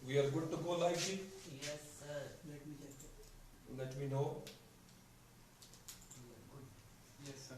We are good to go live, Ji? Yes, sir. Let me check. Let me know. We are good. Yes, sir.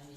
Ani.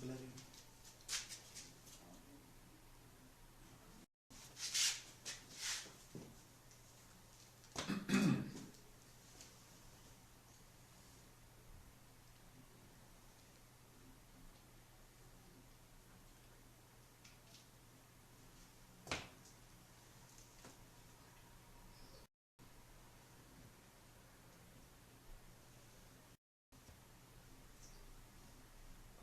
Blurry.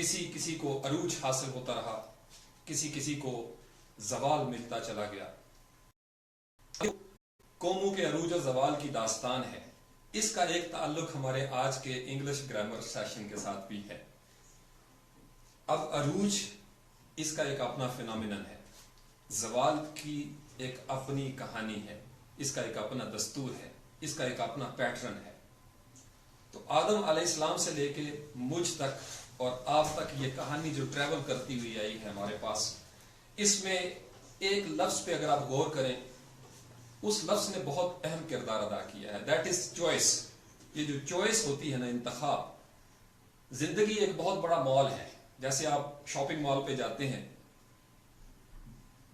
کسی کسی کو عروج حاصل ہوتا رہا، کسی کسی کو زوال ملتا چلا گیا. قوموں کے عروج و زوال کی داستان ہے. اس کا ایک تعلق ہمارے آج کے انگلش گرامر سیشن کے ساتھ بھی ہے. اب عروج اس کا ایک اپنا فینومینن ہے، زوال کی ایک اپنی کہانی ہے، اس کا ایک اپنا دستور ہے، اس کا ایک اپنا پیٹرن ہے. تو آدم علیہ السلام سے لے کے مجھ تک اور آپ تک یہ کہانی جو ٹریول کرتی ہوئی آئی ہے ہمارے پاس، اس میں ایک لفظ پہ اگر آپ غور کریں، اس لفظ نے بہت اہم کردار ادا کیا ہے، دیٹ از چوائس. یہ جو چوائس ہوتی ہے نا، انتخاب. زندگی ایک بہت بڑا مال ہے. جیسے آپ شاپنگ مال پہ جاتے ہیں،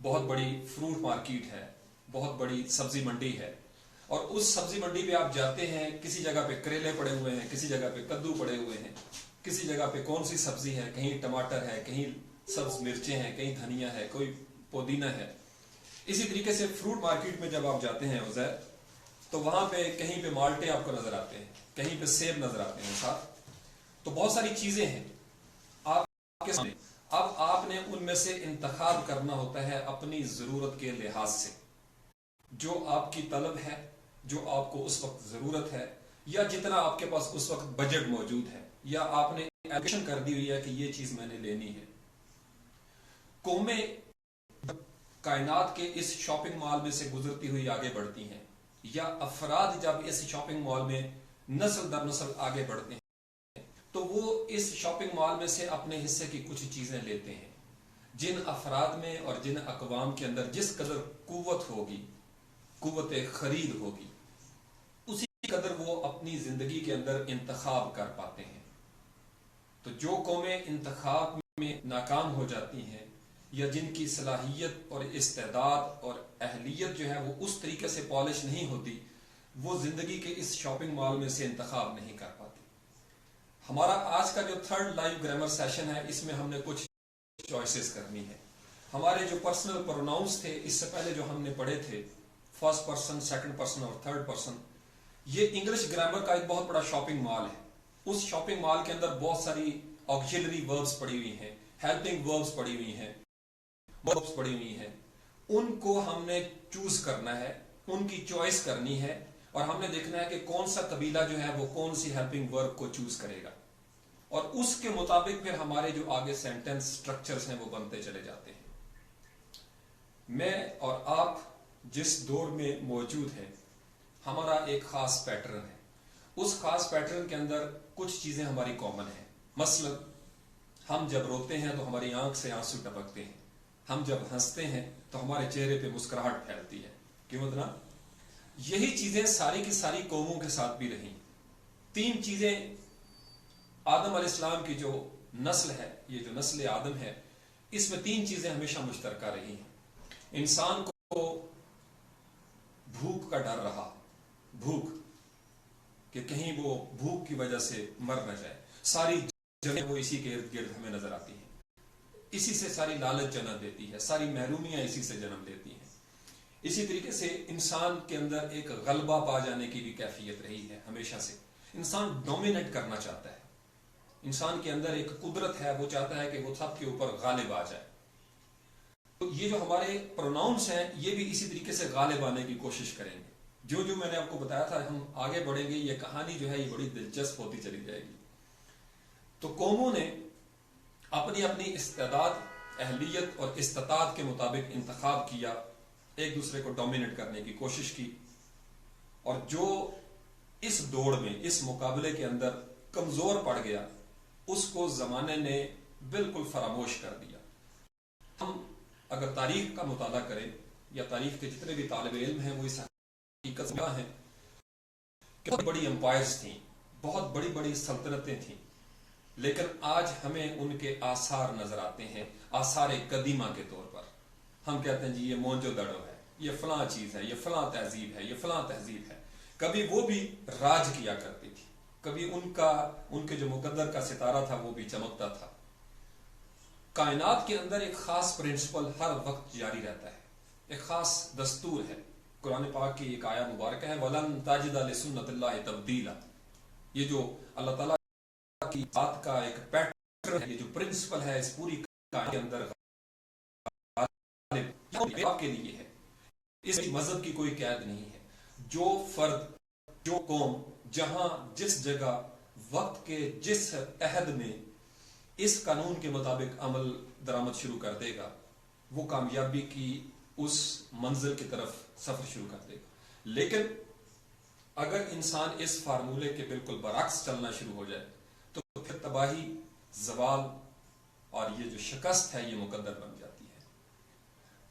بہت بڑی فروٹ مارکیٹ ہے، بہت بڑی سبزی منڈی ہے، اور اس سبزی منڈی پہ آپ جاتے ہیں، کسی جگہ پہ کریلے پڑے ہوئے ہیں، کسی جگہ پہ کدو پڑے ہوئے ہیں، کسی جگہ پہ کون سی سبزی ہے، کہیں ٹماٹر ہے، کہیں سبز مرچیں ہیں، کہیں دھنیا ہے، کوئی پودینہ ہے. اسی طریقے سے فروٹ مارکیٹ میں جب آپ جاتے ہیں عزیر، تو وہاں پہ کہیں پہ مالٹے آپ کو نظر آتے ہیں، کہیں پہ سیب نظر آتے ہیں ساتھ. تو بہت ساری چیزیں ہیں آپ کے سامنے. اب آپ نے ان میں سے انتخاب کرنا ہوتا ہے اپنی ضرورت کے لحاظ سے، جو آپ کی طلب ہے، جو آپ کو اس وقت ضرورت ہے، یا جتنا آپ کے پاس اس وقت بجٹ موجود ہے، یا آپ نے ایلوکیشن کر دی ہوئی ہے کہ یہ چیز میں نے لینی ہے. قومیں کائنات کے اس شاپنگ مال میں سے گزرتی ہوئی آگے بڑھتی ہیں، یا افراد جب اس شاپنگ مال میں نسل در نسل آگے بڑھتے ہیں، تو وہ اس شاپنگ مال میں سے اپنے حصے کی کچھ چیزیں لیتے ہیں. جن افراد میں اور جن اقوام کے اندر جس قدر قوت ہوگی، قوت خرید ہوگی، اسی قدر وہ اپنی زندگی کے اندر انتخاب کر پاتے ہیں. تو جو قومیں انتخاب میں ناکام ہو جاتی ہیں، یا جن کی صلاحیت اور استعداد اور اہلیت جو ہے وہ اس طریقے سے پالش نہیں ہوتی، وہ زندگی کے اس شاپنگ مال میں سے انتخاب نہیں کر پاتی. ہمارا آج کا جو تھرڈ لائیو گرامر سیشن ہے، اس میں ہم نے کچھ چوائسز کرنی ہے. ہمارے جو پرسنل پروناؤنس تھے اس سے پہلے جو ہم نے پڑھے تھے، فرسٹ پرسن، سیکنڈ پرسن اور تھرڈ پرسن، یہ انگلش گرامر کا ایک بہت بڑا شاپنگ مال ہے. اس شاپنگ مال کے اندر بہت ساری آکسیلری وربز پڑی ہوئی ہیں، ہیلپنگ وربز پڑی ہوئی ہیں، وربز پڑی ہوئی ہیں. ان کو ہم نے چوز کرنا ہے، ان کی چوائس کرنی ہے، اور ہم نے دیکھنا ہے کہ کون سا قبیلہ جو ہے وہ کون سی ہیلپنگ ورب کو چوز کرے گا، اور اس کے مطابق پھر ہمارے جو آگے سینٹنس سٹرکچرز ہیں وہ بنتے چلے جاتے ہیں. میں اور آپ جس دور میں موجود ہیں، ہمارا ایک خاص پیٹرن ہے. اس خاص پیٹرن کے اندر کچھ چیزیں ہماری کامن ہیں. مثلا ہم جب روتے ہیں تو ہماری آنکھ سے آنسو ٹپکتے ہیں، ہم جب ہنستے ہیں تو ہمارے چہرے پہ مسکراہٹ پھیلتی ہے. کیوں اتنا؟ یہی چیزیں ساری کی ساری قوموں کے ساتھ بھی رہیں. 3 چیزیں آدم علیہ السلام کی جو نسل ہے، یہ جو نسل آدم ہے، اس میں 3 چیزیں ہمیشہ مشترکہ رہی ہیں. انسان کو بھوک کا ڈر رہا، بھوک، کہ کہیں وہ بھوک کی وجہ سے مر نہ جائے. ساری جنگیں وہ اسی کے ارد گرد ہمیں نظر آتی ہیں. اسی سے ساری لالچ جنم دیتی ہے، ساری محرومیاں اسی سے جنم لیتی ہیں. اسی طریقے سے انسان کے اندر ایک غلبہ پا جانے کی بھی کیفیت رہی ہے ہمیشہ سے. انسان ڈومینیٹ کرنا چاہتا ہے، انسان کے اندر ایک قدرت ہے، وہ چاہتا ہے کہ وہ سب کے اوپر غالب آ جائے. تو یہ جو ہمارے پروناؤنس ہیں، یہ بھی اسی طریقے سے غالب آنے کی کوشش کریں گے. جو جو میں نے آپ کو بتایا تھا، ہم آگے بڑھیں گے، یہ کہانی جو ہے یہ بڑی دلچسپ ہوتی چلی جائے گی. تو قوموں نے اپنی اپنی استعداد، اہلیت اور استطاعت کے مطابق انتخاب کیا، ایک دوسرے کو ڈومینیٹ کرنے کی کوشش کی، اور جو اس دوڑ میں، اس مقابلے کے اندر کمزور پڑ گیا، اس کو زمانے نے بالکل فراموش کر دیا. ہم اگر تاریخ کا مطالعہ کریں، یا تاریخ کے جتنے بھی طالب علم ہیں وہ اس حقیقت میں ہیں کہ بہت بڑی امپائرز تھیں، بہت بڑی بڑی سلطنتیں تھیں، لیکن آج ہمیں ان کے آثار نظر آتے ہیں، آثار قدیمہ کے طور پر. ہم کہتے ہیں جی یہ مونجو دڑو ہے، یہ فلاں چیز ہے، یہ فلاں تہذیب ہے، یہ فلاں تہذیب ہے. کبھی وہ بھی راج کیا کرتی تھی، کبھی ان کے جو مقدر کا ستارہ تھا وہ بھی چمکتا تھا. کائنات کے اندر ایک خاص پرنسپل ہر وقت جاری رہتا ہے، ایک خاص دستور ہے. قرآن پاک کی ایک آیہ مبارکہ ہے، وَلَن تَجِدَ لِسُنَّتِ اللَّهِ تَبْدِيلًا. یہ جو اللہ تعالیٰ کی بات کا ایک پیٹرن صرف یہ جو پرنسپل ہے اس پوری کائنات کے اندر آپ کے لیے ہے، اس مذہب کی کوئی قید نہیں ہے. جو فرد، جو قوم جہاں جس جگہ وقت کے جس عہد میں اس قانون کے مطابق عمل درآمد شروع کر دے گا وہ کامیابی کی اس منزل کی طرف سفر شروع کر دے گا. لیکن اگر انسان اس فارمولے کے بالکل برعکس چلنا شروع ہو جائے تو پھر تباہی، زوال اور یہ جو شکست ہے یہ مقدر بن جاتی ہے.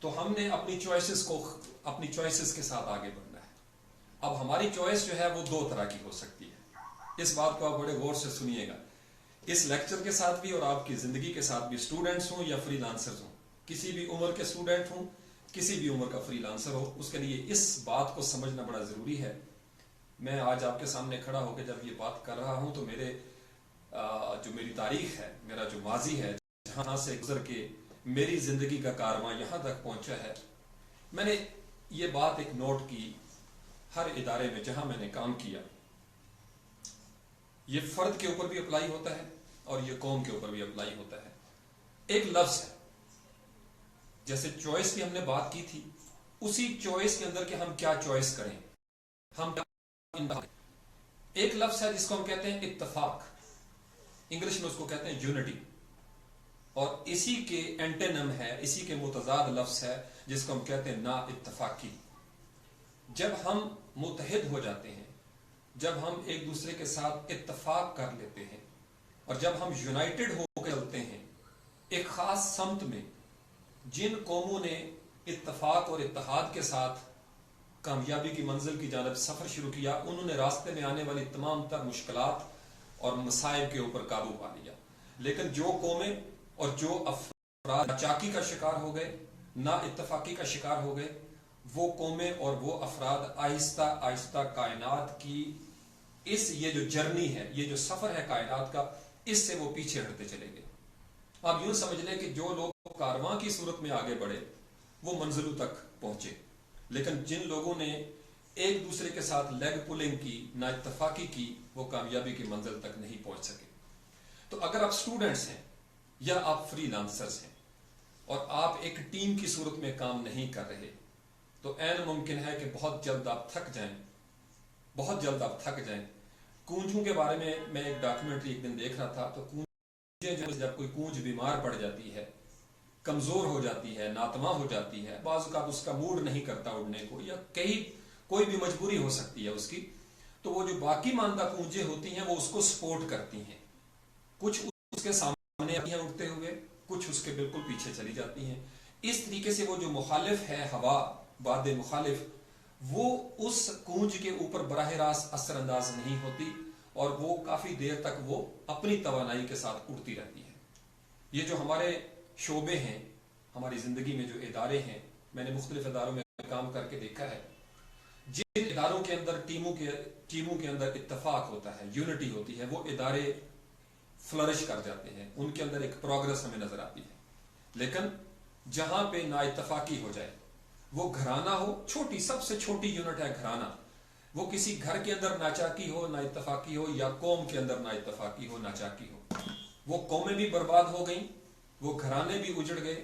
تو ہم نے اپنی چوائسز کے ساتھ آگے بڑھنا ہے. اب ہماری چوائس جو ہے وہ دو طرح کی ہو سکتی ہے. اس بات کو آپ بڑے غور سے سنیے گا. اس لیکچر کے ساتھ بھی اور آپ کی زندگی کے ساتھ بھی، اسٹوڈنٹس ہوں یا فری لانسرز ہوں، کسی بھی عمر کے اسٹوڈنٹ ہوں، کسی بھی عمر کا فری لانسر ہو، اس کے لیے اس بات کو سمجھنا بڑا ضروری ہے. میں آج آپ کے سامنے کھڑا ہو کے جب یہ بات کر رہا ہوں تو جو میری تاریخ ہے، میرا جو ماضی ہے، جہاں سے گزر کے میری زندگی کا کارواں یہاں تک پہنچا ہے، میں نے یہ بات ایک نوٹ کی ہر ادارے میں جہاں میں نے کام کیا. یہ فرد کے اوپر بھی اپلائی ہوتا ہے اور یہ قوم کے اوپر بھی اپلائی ہوتا ہے. ایک لفظ ہے، جیسے چوائس کی ہم نے بات کی تھی، اسی چوائس کے اندر کہ ہم کیا چوائس کریں، ہم ایک لفظ ہے جس کو ہم کہتے ہیں اتفاق، انگلش میں اس کو کہتے ہیں یونٹی، اور اسی کے اینٹینم ہے، اسی کے متضاد لفظ ہے جس کو ہم کہتے ہیں نا اتفاقی. جب ہم متحد ہو جاتے ہیں، جب ہم ایک دوسرے کے ساتھ اتفاق کر لیتے ہیں اور جب ہم یونائٹڈ ہو کے چلتے ہیں ایک خاص سمت میں، جن قوموں نے اتفاق اور اتحاد کے ساتھ کامیابی کی منزل کی جانب سفر شروع کیا، انہوں نے راستے میں آنے والی تمام تر مشکلات اور مصائب کے اوپر قابو پا لیا. لیکن جو قومیں اور جو افراد چاکی کا شکار ہو گئے، نا اتفاقی کا شکار ہو گئے، وہ قومیں اور وہ افراد آہستہ آہستہ کائنات کی یہ جو جرنی ہے، یہ جو سفر ہے کائنات کا، اس سے وہ پیچھے ہٹتے چلے گئے. آپ یوں سمجھ لیں کہ جو لوگ کارواں کی صورت میں آگے بڑھے وہ منزلوں تک پہنچے، لیکن جن لوگوں نے ایک دوسرے کے ساتھ لیگ پولنگ کی، نا اتفاقی کی، وہ کامیابی کی منزل تک نہیں پہنچ سکے. تو اگر آپ اسٹوڈنٹس ہیں یا آپ فری لانسرز ہیں اور آپ ایک ٹیم کی صورت میں کام نہیں کر رہے تو عین ممکن ہے کہ بہت جلد آپ تھک جائیں. کونجوں کے بارے میں ایک ڈاکیومنٹری ایک دن دیکھ رہا تھا. تو جب کوئی کونج بیمار پڑ جاتی ہے، کمزور ہو جاتی ہے، ناتواں ہو جاتی ہے، بعض اوقات اس کا موڈ نہیں کرتا اڑنے کو، یا کوئی بھی مجبوری ہو سکتی ہے اس کی، تو وہ جو باقی ماندہ کونجیں ہوتی ہیں وہ اس کو سپورٹ کرتی ہیں. کچھ اس کے سامنے آتی ہیں اڑتے ہوئے، کچھ اس کے بالکل پیچھے چلی جاتی ہیں. اس طریقے سے وہ جو مخالف ہے، ہوا باد مخالف، وہ اس کونج کے اوپر براہ راست اثر انداز نہیں ہوتی اور وہ کافی دیر تک وہ اپنی توانائی کے ساتھ اڑتی رہتی ہے. یہ جو ہمارے شعبے ہیں، ہماری زندگی میں جو ادارے ہیں، میں نے مختلف اداروں میں کام کر کے دیکھا ہے، جن اداروں کے اندر ٹیموں کے اندر اتفاق ہوتا ہے، یونٹی ہوتی ہے، وہ ادارے فلرش کر جاتے ہیں، ان کے اندر ایک پروگرس ہمیں نظر آتی ہے. لیکن جہاں پہ نا اتفاقی ہو جائے، وہ گھرانہ ہو، سب سے چھوٹی یونٹ ہے گھرانہ، وہ کسی گھر کے اندر ناچاکی ہو، نا اتفاقی ہو، یا قوم کے اندر نا اتفاقی ہو، ناچاکی ہو، وہ قومیں بھی برباد ہو گئیں، وہ گھرانے بھی اجڑ گئے،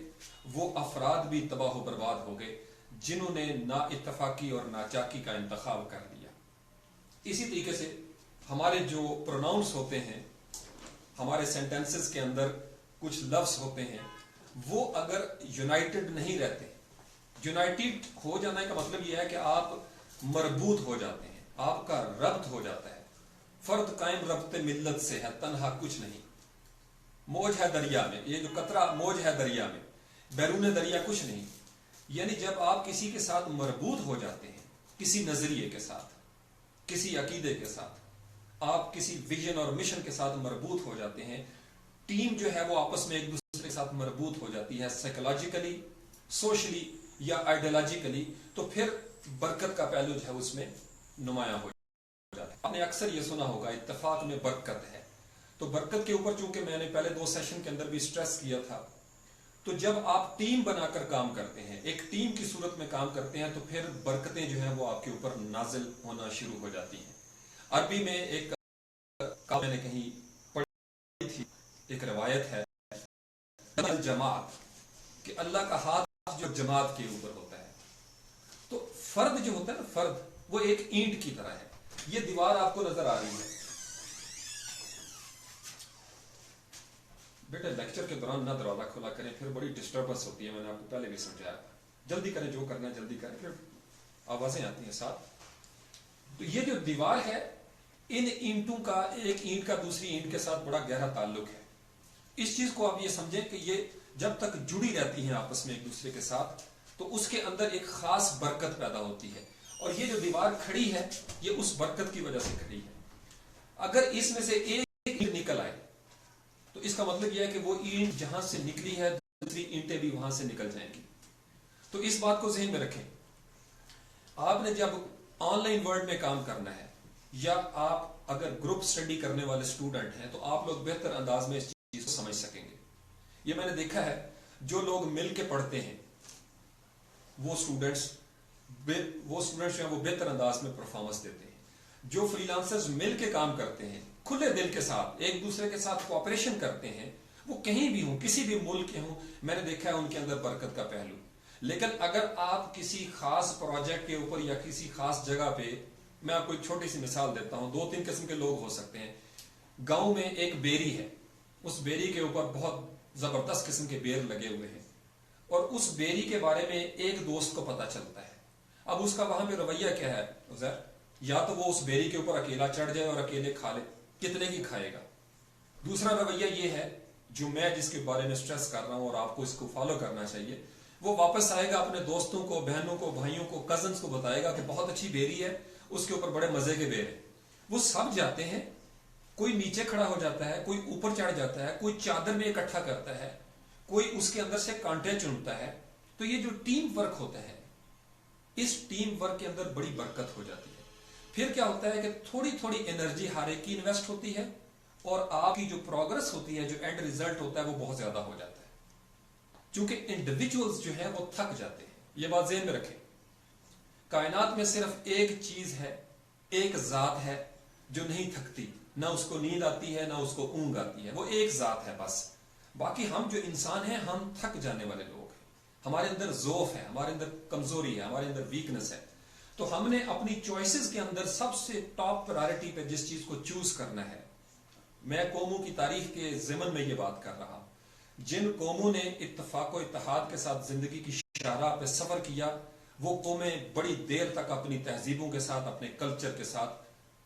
وہ افراد بھی تباہ و برباد ہو گئے جنہوں نے نا اتفاقی اور ناچاکی کا انتخاب کر لیا. اسی طریقے سے ہمارے جو پروناؤنس ہوتے ہیں، ہمارے سینٹینسز کے اندر کچھ لفظ ہوتے ہیں، وہ اگر یونائٹڈ نہیں رہتے، یونائٹڈ ہو جانے کا مطلب یہ ہے کہ آپ مربوط ہو جاتے ہیں، آپ کا ربط ہو جاتا ہے. فرد قائم ربط ملت سے ہے، تنہا کچھ نہیں. موج ہے دریا میں، یہ جو قطرہ موج ہے دریا میں، بیرون دریا کچھ نہیں. یعنی جب آپ کسی کے ساتھ مربوط ہو جاتے ہیں، کسی نظریے کے ساتھ، کسی عقیدے کے ساتھ، آپ کسی ویژن اور مشن کے ساتھ مربوط ہو جاتے ہیں، ٹیم جو ہے وہ آپس میں ایک دوسرے کے ساتھ مربوط ہو جاتی ہے، سائیکولوجیکلی، سوشلی یا آئیڈیالوجیکلی، تو پھر برکت کا پہلو جو ہے اس میں نمایاں ہو جاتا ہے. آپ نے اکثر یہ سنا ہوگا اتفاق میں برکت ہے. تو برکت کے اوپر چونکہ میں نے پہلے 2 سیشن کے اندر بھی سٹریس کیا تھا، تو جب آپ ٹیم بنا کر کام کرتے ہیں، ایک ٹیم کی صورت میں کام کرتے ہیں، تو پھر برکتیں جو ہیں وہ آپ کے اوپر نازل ہونا شروع ہو جاتی ہیں. عربی میں ایک میں نے کہیں پڑھی تھی، ایک روایت ہے جماعت کہ اللہ کا ہاتھ جو جماعت کے اوپر ہوتا ہے، تو فرد جو ہوتا ہے نا، فرد وہ ایک اینٹ کی طرح ہے. یہ دیوار آپ کو نظر آ رہی ہے بیٹے، لیکچر کے دوران نہ دروازہ کھلا کریں، پھر بڑی ڈسٹربنس ہوتی ہے. میں نے آپ کو پہلے بھی سمجھایا تھا، جلدی کریں، جو کرنا ہے جلدی کریں، پھر آوازیں آتی ہیں ساتھ. تو یہ جو دیوار ہے، ان اینٹوں کا، ایک اینٹ کا دوسری اینٹ کے ساتھ بڑا گہرا تعلق ہے. اس چیز کو آپ یہ سمجھیں کہ یہ جب تک جڑی رہتی ہیں آپس میں ایک دوسرے کے ساتھ، تو اس کے اندر ایک خاص برکت پیدا ہوتی ہے. اور یہ جو دیوار کھڑی ہے، یہ اس برکت کی وجہ سے کھڑی ہے. اگر اس میں سے ایک اینٹ نکل آئے تو اس کا مطلب یہ ہے کہ وہ اینٹ جہاں سے نکلی ہے، دوسری اینٹیں بھی وہاں سے نکل جائیں گی. تو اس بات کو ذہن میں رکھیں. آپ نے جب آن لائن ورلڈ میں کام کرنا ہے، یا آپ اگر گروپ سٹڈی کرنے والے اسٹوڈنٹ ہیں، تو آپ لوگ بہتر انداز میں اس چیز کو سمجھ سکیں گے. یہ میں نے دیکھا ہے، جو لوگ مل کے پڑھتے ہیں وہ اسٹوڈنٹس جو ہیں وہ بہتر انداز میں پرفارمنس دیتے ہیں. جو فری لانسرز مل کے کام کرتے ہیں، کھلے دل کے ساتھ ایک دوسرے کے ساتھ کوآپریشن کرتے ہیں، وہ کہیں بھی ہوں، کسی بھی ملک کے ہوں، میں نے دیکھا ہے ان کے اندر برکت کا پہلو. لیکن اگر آپ کسی خاص پروجیکٹ کے اوپر یا کسی خاص جگہ پہ، میں آپ کو ایک چھوٹی سی مثال دیتا ہوں، 2-3 قسم کے لوگ ہو سکتے ہیں. گاؤں میں ایک بیری ہے، اس بیری کے اوپر بہت زبردست قسم کے بیر لگے ہوئے ہیں، اور اس بیری کے بارے میں ایک دوست کو پتا چلتا ہے. اب اس کا وہاں پہ رویہ کیا ہے عزیر؟ یا تو وہ اس بیری کے اوپر اکیلا چڑھ جائے اور اکیلے کھا لے، کتنے کی کھائے گا. دوسرا رویہ یہ ہے، جو میں جس کے بارے میں سٹریس کر رہا ہوں اور آپ کو اس کو فالو کرنا چاہیے، وہ واپس آئے گا اپنے دوستوں کو، بہنوں کو، بھائیوں کو، کزنز کو بتائے گا کہ بہت اچھی بیری ہے، اس کے اوپر بڑے مزے کے بیر ہیں. وہ سب جاتے ہیں، کوئی نیچے کھڑا ہو جاتا ہے، کوئی اوپر چڑھ جاتا ہے، کوئی چادر میں اکٹھا کرتا ہے، کوئی اس کے اندر سے کانٹے چنتا ہے. تو یہ جو ٹیم ورک ہوتا ہے، اس ٹیم ورک کے اندر بڑی برکت ہو جاتی ہے. پھر کیا ہوتا ہے کہ تھوڑی تھوڑی انرجی ہر ایک کی انویسٹ ہوتی ہے، اور آپ کی جو پروگرس ہوتی ہے، جو اینڈ ریزلٹ ہوتا ہے، وہ بہت زیادہ ہو جاتا ہے. چونکہ انڈیویجولز جو ہیں وہ تھک جاتے ہیں. یہ بات ذہن میں رکھیں. کائنات میں صرف ایک چیز ہے، ایک ذات ہے جو نہیں تھکتی، نہ اس کو نیند آتی ہے، نہ اس کو اونگ آتی ہے. وہ ایک ذات ہے بس. باقی ہم جو انسان ہیں، ہم تھک جانے والے لوگ ہیں. ہمارے اندر ضعف ہے، ہمارے اندر کمزوری ہے، ہمارے اندر ویکنس ہے. تو ہم نے اپنی چوائسز کے اندر سب سے ٹاپ پرائرٹی پہ جس چیز کو چوز کرنا ہے، میں قوموں کی تاریخ کے ضمن میں یہ بات کر رہا ہوں. جن قوموں نے اتفاق و اتحاد کے ساتھ زندگی کی شاہراہ پہ سفر کیا، وہ قومیں بڑی دیر تک اپنی تہذیبوں کے ساتھ، اپنے کلچر کے ساتھ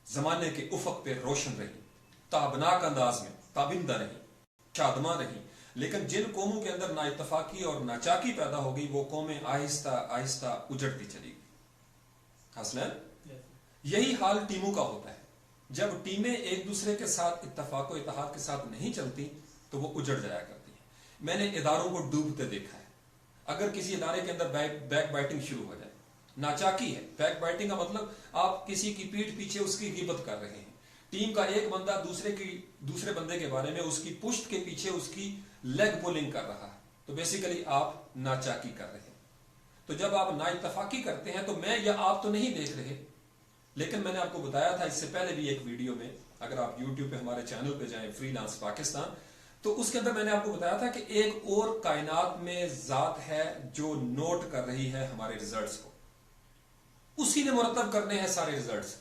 زمانے کے افق پہ روشن رہی، تابناک انداز میں تابندہ رہی، شادماں رہی. لیکن جن قوموں کے اندر نا اتفاقی اور ناچاکی پیدا ہو گئی، وہ قومیں آہستہ آہستہ اجڑتی چلی گئی. حسنین، یہی حال ٹیموں کا ہوتا ہے. جب ٹیمیں ایک دوسرے کے ساتھ اتفاق و اتحاد کے ساتھ نہیں چلتی تو وہ اجڑ جایا کرتی ہیں. میں نے اداروں کو ڈوبتے دیکھا ہے. اگر کسی ادارے کے اندر بیک بائٹنگ شروع ہو جائے، ناچاکی ہے. بیک بائٹنگ کا مطلب آپ کسی کی پیٹھ پیچھے اس کی غیبت کر رہے ہیں. ٹیم کا ایک بندہ دوسرے بندے کے بارے میں اس کی پشت کے پیچھے اس کی لیگ پولنگ کر رہا ہے، تو بیسیکلی آپ ناچاکی کر رہے ہیں. تو جب آپ نا اتفاقی کرتے ہیں، تو میں یا آپ تو نہیں دیکھ رہے، لیکن میں نے آپ کو بتایا تھا اس سے پہلے بھی ایک ویڈیو میں، اگر آپ یوٹیوب پہ ہمارے چینل پہ جائیں فری لانس پاکستان، تو اس کے اندر میں نے آپ کو بتایا تھا کہ ایک اور کائنات میں ذات ہے جو نوٹ کر رہی ہے ہمارے ریزلٹس کو. اسی نے مرتب کرنے ہیں سارے ریزلٹس.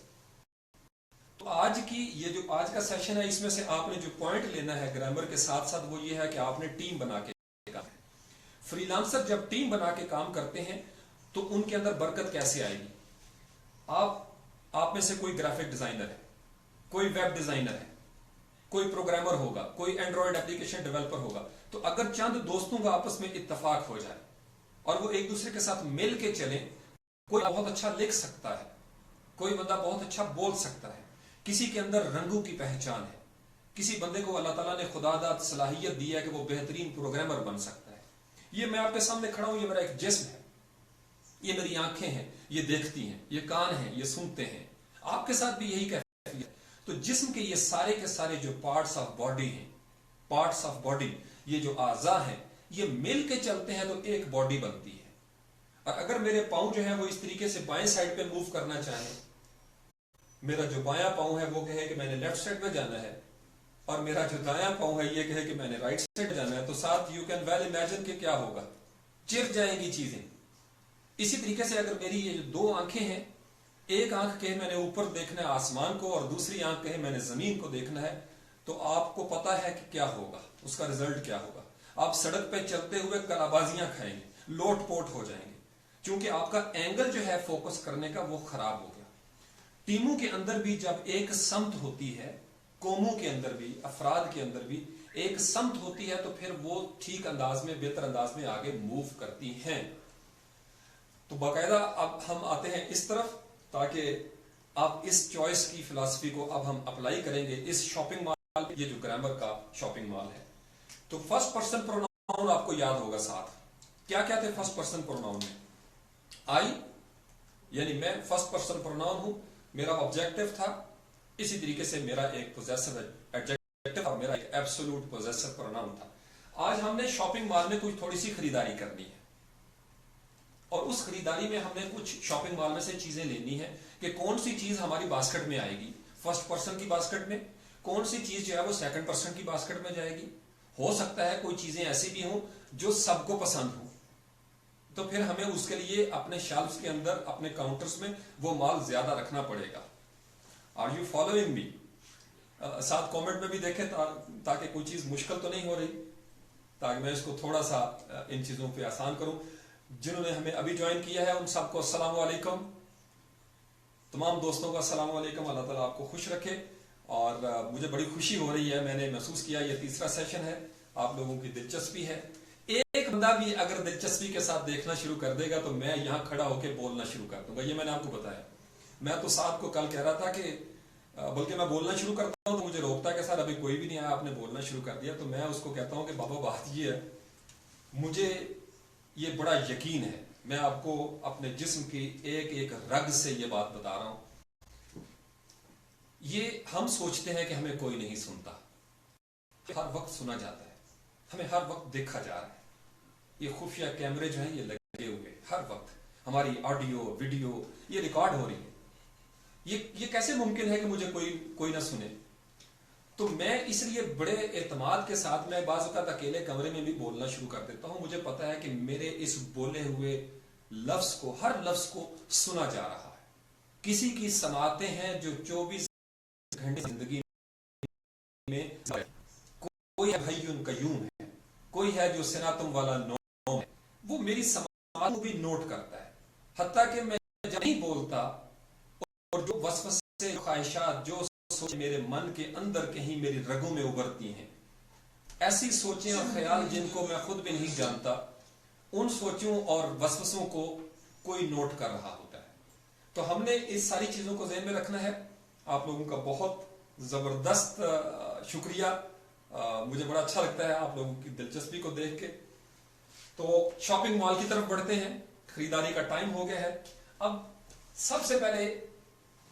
تو آج کی یہ جو آج کا سیشن ہے، اس میں سے آپ نے جو پوائنٹ لینا ہے گرامر کے ساتھ ساتھ، وہ یہ ہے کہ آپ نے ٹیم بنا کے کام ہے. فری لانسر جب ٹیم بنا کے کام کرتے ہیں تو ان کے اندر برکت کیسے آئے گی؟ آپ میں سے کوئی گرافک ڈیزائنر ہے، کوئی ویب ڈیزائنر ہے، کوئی پروگرامر ہوگا، کوئی اینڈرائڈ اپلیکیشن ڈیولپر ہوگا. تو اگر چند دوستوں کا آپس میں اتفاق ہو جائے اور وہ ایک دوسرے کے ساتھ مل کے چلیں، کوئی بہت اچھا لکھ سکتا ہے، کوئی بندہ بہت اچھا بول سکتا ہے، کسی کے اندر رنگوں کی پہچان ہے، کسی بندے کو اللہ تعالیٰ نے خدا داد صلاحیت دی ہے کہ وہ بہترین پروگرامر بن سکتا ہے. یہ میں آپ کے سامنے کھڑا ہوں، یہ میرا ایک جسم ہے، یہ میری آنکھیں ہیں، یہ دیکھتی ہیں، یہ کان ہیں، یہ سنتے ہیں. آپ کے ساتھ بھی یہی کیفیت ہے. تو جسم کے یہ سارے کے سارے جو پارٹس آف باڈی ہیں، پارٹس آف باڈی، یہ جو اعضاء ہیں، یہ مل کے چلتے ہیں تو ایک باڈی بنتی ہے. اور اگر میرے پاؤں جو ہیں وہ اس طریقے سے بائیں سائڈ پہ موو کرنا چاہیں، میرا جو بایاں پاؤں ہے وہ کہے کہ میں نے لیفٹ سائڈ پہ جانا ہے، اور میرا جو دایاں پاؤں ہے یہ کہے کہ میں نے رائٹ سائڈ جانا ہے، تو ساتھ یو کین ویل امیجن کہ کیا ہوگا، چر جائیں گی چیزیں. اسی طریقے سے اگر میری یہ جو دو آنکھیں ہیں، ایک آنکھ کہے میں نے اوپر دیکھنا ہے آسمان کو، اور دوسری آنکھ کہے میں نے زمین کو دیکھنا ہے، تو آپ کو پتا ہے کہ کیا ہوگا، اس کا رزلٹ کیا ہوگا. آپ سڑک پہ چلتے ہوئے کلابازیاں کھائیں گے، لوٹ پوٹ ہو جائیں گے، کیونکہ آپ کا اینگل جو ہے فوکس کرنے کا وہ خراب ہو گیا. ٹیموں کے اندر بھی جب ایک سمت ہوتی ہے، قوموں کے اندر بھی، افراد کے اندر بھی ایک سمت ہوتی ہے، تو پھر وہ ٹھیک انداز میں، بہتر انداز میں آگے موو کرتی ہیں. تو باقاعدہ اب ہم آتے ہیں اس طرف، تاکہ آپ اس چوائس کی فلسفی کو اب ہم اپلائی کریں گے اس شاپنگ مال، یہ جو گرامر کا شاپنگ مال ہے. تو فرسٹ پرسن پروناؤن آپ کو یاد ہوگا ساتھ کیا کیا تھے فرسٹ پرسن پروناؤن میں. آئی یعنی میں فرسٹ پرسن پروناؤن ہوں، میرا آبجیکٹو تھا. اسی طریقے سے میرا ایک پوزیسو ایڈجیکٹو اور میرا ایک ایبسولوٹ پوزیسو پروناؤن تھا. آج ہم نے شاپنگ مال میں کچھ تھوڑی سی خریداری کرنی ہے، اور اس خریداری میں ہم نے کچھ شاپنگ مال میں سے چیزیں لینی ہے کہ کون سی چیز ہماری باسکٹ میں آئے گی، فرسٹ پرسن کی باسکٹ میں، کون سی چیز جو ہے وہ سیکنڈ پرسن کی باسکٹ میں جائے گی. ہو سکتا ہے کوئی چیزیں ایسی بھی ہوں جو سب کو پسند ہوں، تو پھر ہمیں اس کے لیے اپنے شیلفز کے اندر، اپنے کاؤنٹرز میں وہ مال زیادہ رکھنا پڑے گا. Are you following me? ساتھ کامنٹ میں بھی دیکھیں تاکہ کوئی چیز مشکل تو نہیں ہو رہی، تاکہ میں اس کو تھوڑا سا ان چیزوں پہ آسان کروں. جنہوں نے ہمیں ابھی جوائن کیا ہے ان سب کو السلام علیکم. تمام دوستوں کو السلام علیکم. اللہ تعالیٰ آپ کو خوش رکھے. اور مجھے بڑی خوشی ہو رہی ہے، میں نے محسوس کیا یہ تیسرا سیشن ہے، آپ لوگوں کی دلچسپی ہے. ایک بندہ بھی اگر دلچسپی کے ساتھ دیکھنا شروع کر دے گا تو میں یہاں کھڑا ہو کے بولنا شروع کر دوں گا. یہ میں نے آپ کو بتایا. میں تو ساتھ کو کل کہہ رہا تھا کہ بلکہ میں بولنا شروع کرتا ہوں تو مجھے روکتا ہے کہ سر ابھی کوئی بھی نہیں آیا، آپ نے بولنا شروع کر دیا. تو میں اس کو کہتا ہوں کہ بابا بات یہ ہے، مجھے یہ بڑا یقین ہے، میں آپ کو اپنے جسم کی ایک ایک رگ سے یہ بات بتا رہا ہوں. یہ ہم سوچتے ہیں کہ ہمیں کوئی نہیں سنتا، ہر وقت سنا جاتا ہے، ہمیں ہر وقت دیکھا جا رہا ہے. یہ خفیہ کیمرے جو ہیں یہ لگے ہوئے، ہر وقت ہماری آڈیو ویڈیو یہ ریکارڈ ہو رہی ہے. یہ کیسے ممکن ہے کہ مجھے کوئی نہ سنے؟ تو میں اس لیے بڑے اعتماد کے ساتھ میں بعض اوقات اکیلے کمرے میں بھی بولنا شروع کر دیتا ہوں. مجھے پتا ہے کہ میرے اس بولے ہوئے لفظ کو، ہر لفظ کو سنا جا رہا ہے. کسی کی سماعتیں ہیں جو 24 گھنٹے زندگی میں، کوئی ہے حیٌ قیوم ہے، کوئی ہے جو صراطم والا نوم ہے، وہ میری سماعتوں بھی نوٹ کرتا ہے. حتیٰ کہ میں جب نہیں بولتا اور جو وسوسے، خواہشات، جو سوچیں میرے من کے اندر کہیں میری رگوں میں ابھرتی ہیں، ایسی سوچیں اور خیال جن کو میں خود بھی نہیں جانتا، ان سوچوں اور وسوسوں کو کوئی نوٹ کر رہا ہوتا ہے. تو ہم نے اس ساری چیزوں کو ذہن میں رکھنا ہے. آپ لوگوں کا بہت زبردست شکریہ. مجھے بڑا اچھا لگتا ہے آپ لوگوں کی دلچسپی کو دیکھ کے. تو شاپنگ مال کی طرف بڑھتے ہیں، خریداری کا ٹائم ہو گیا ہے. اب سب سے پہلے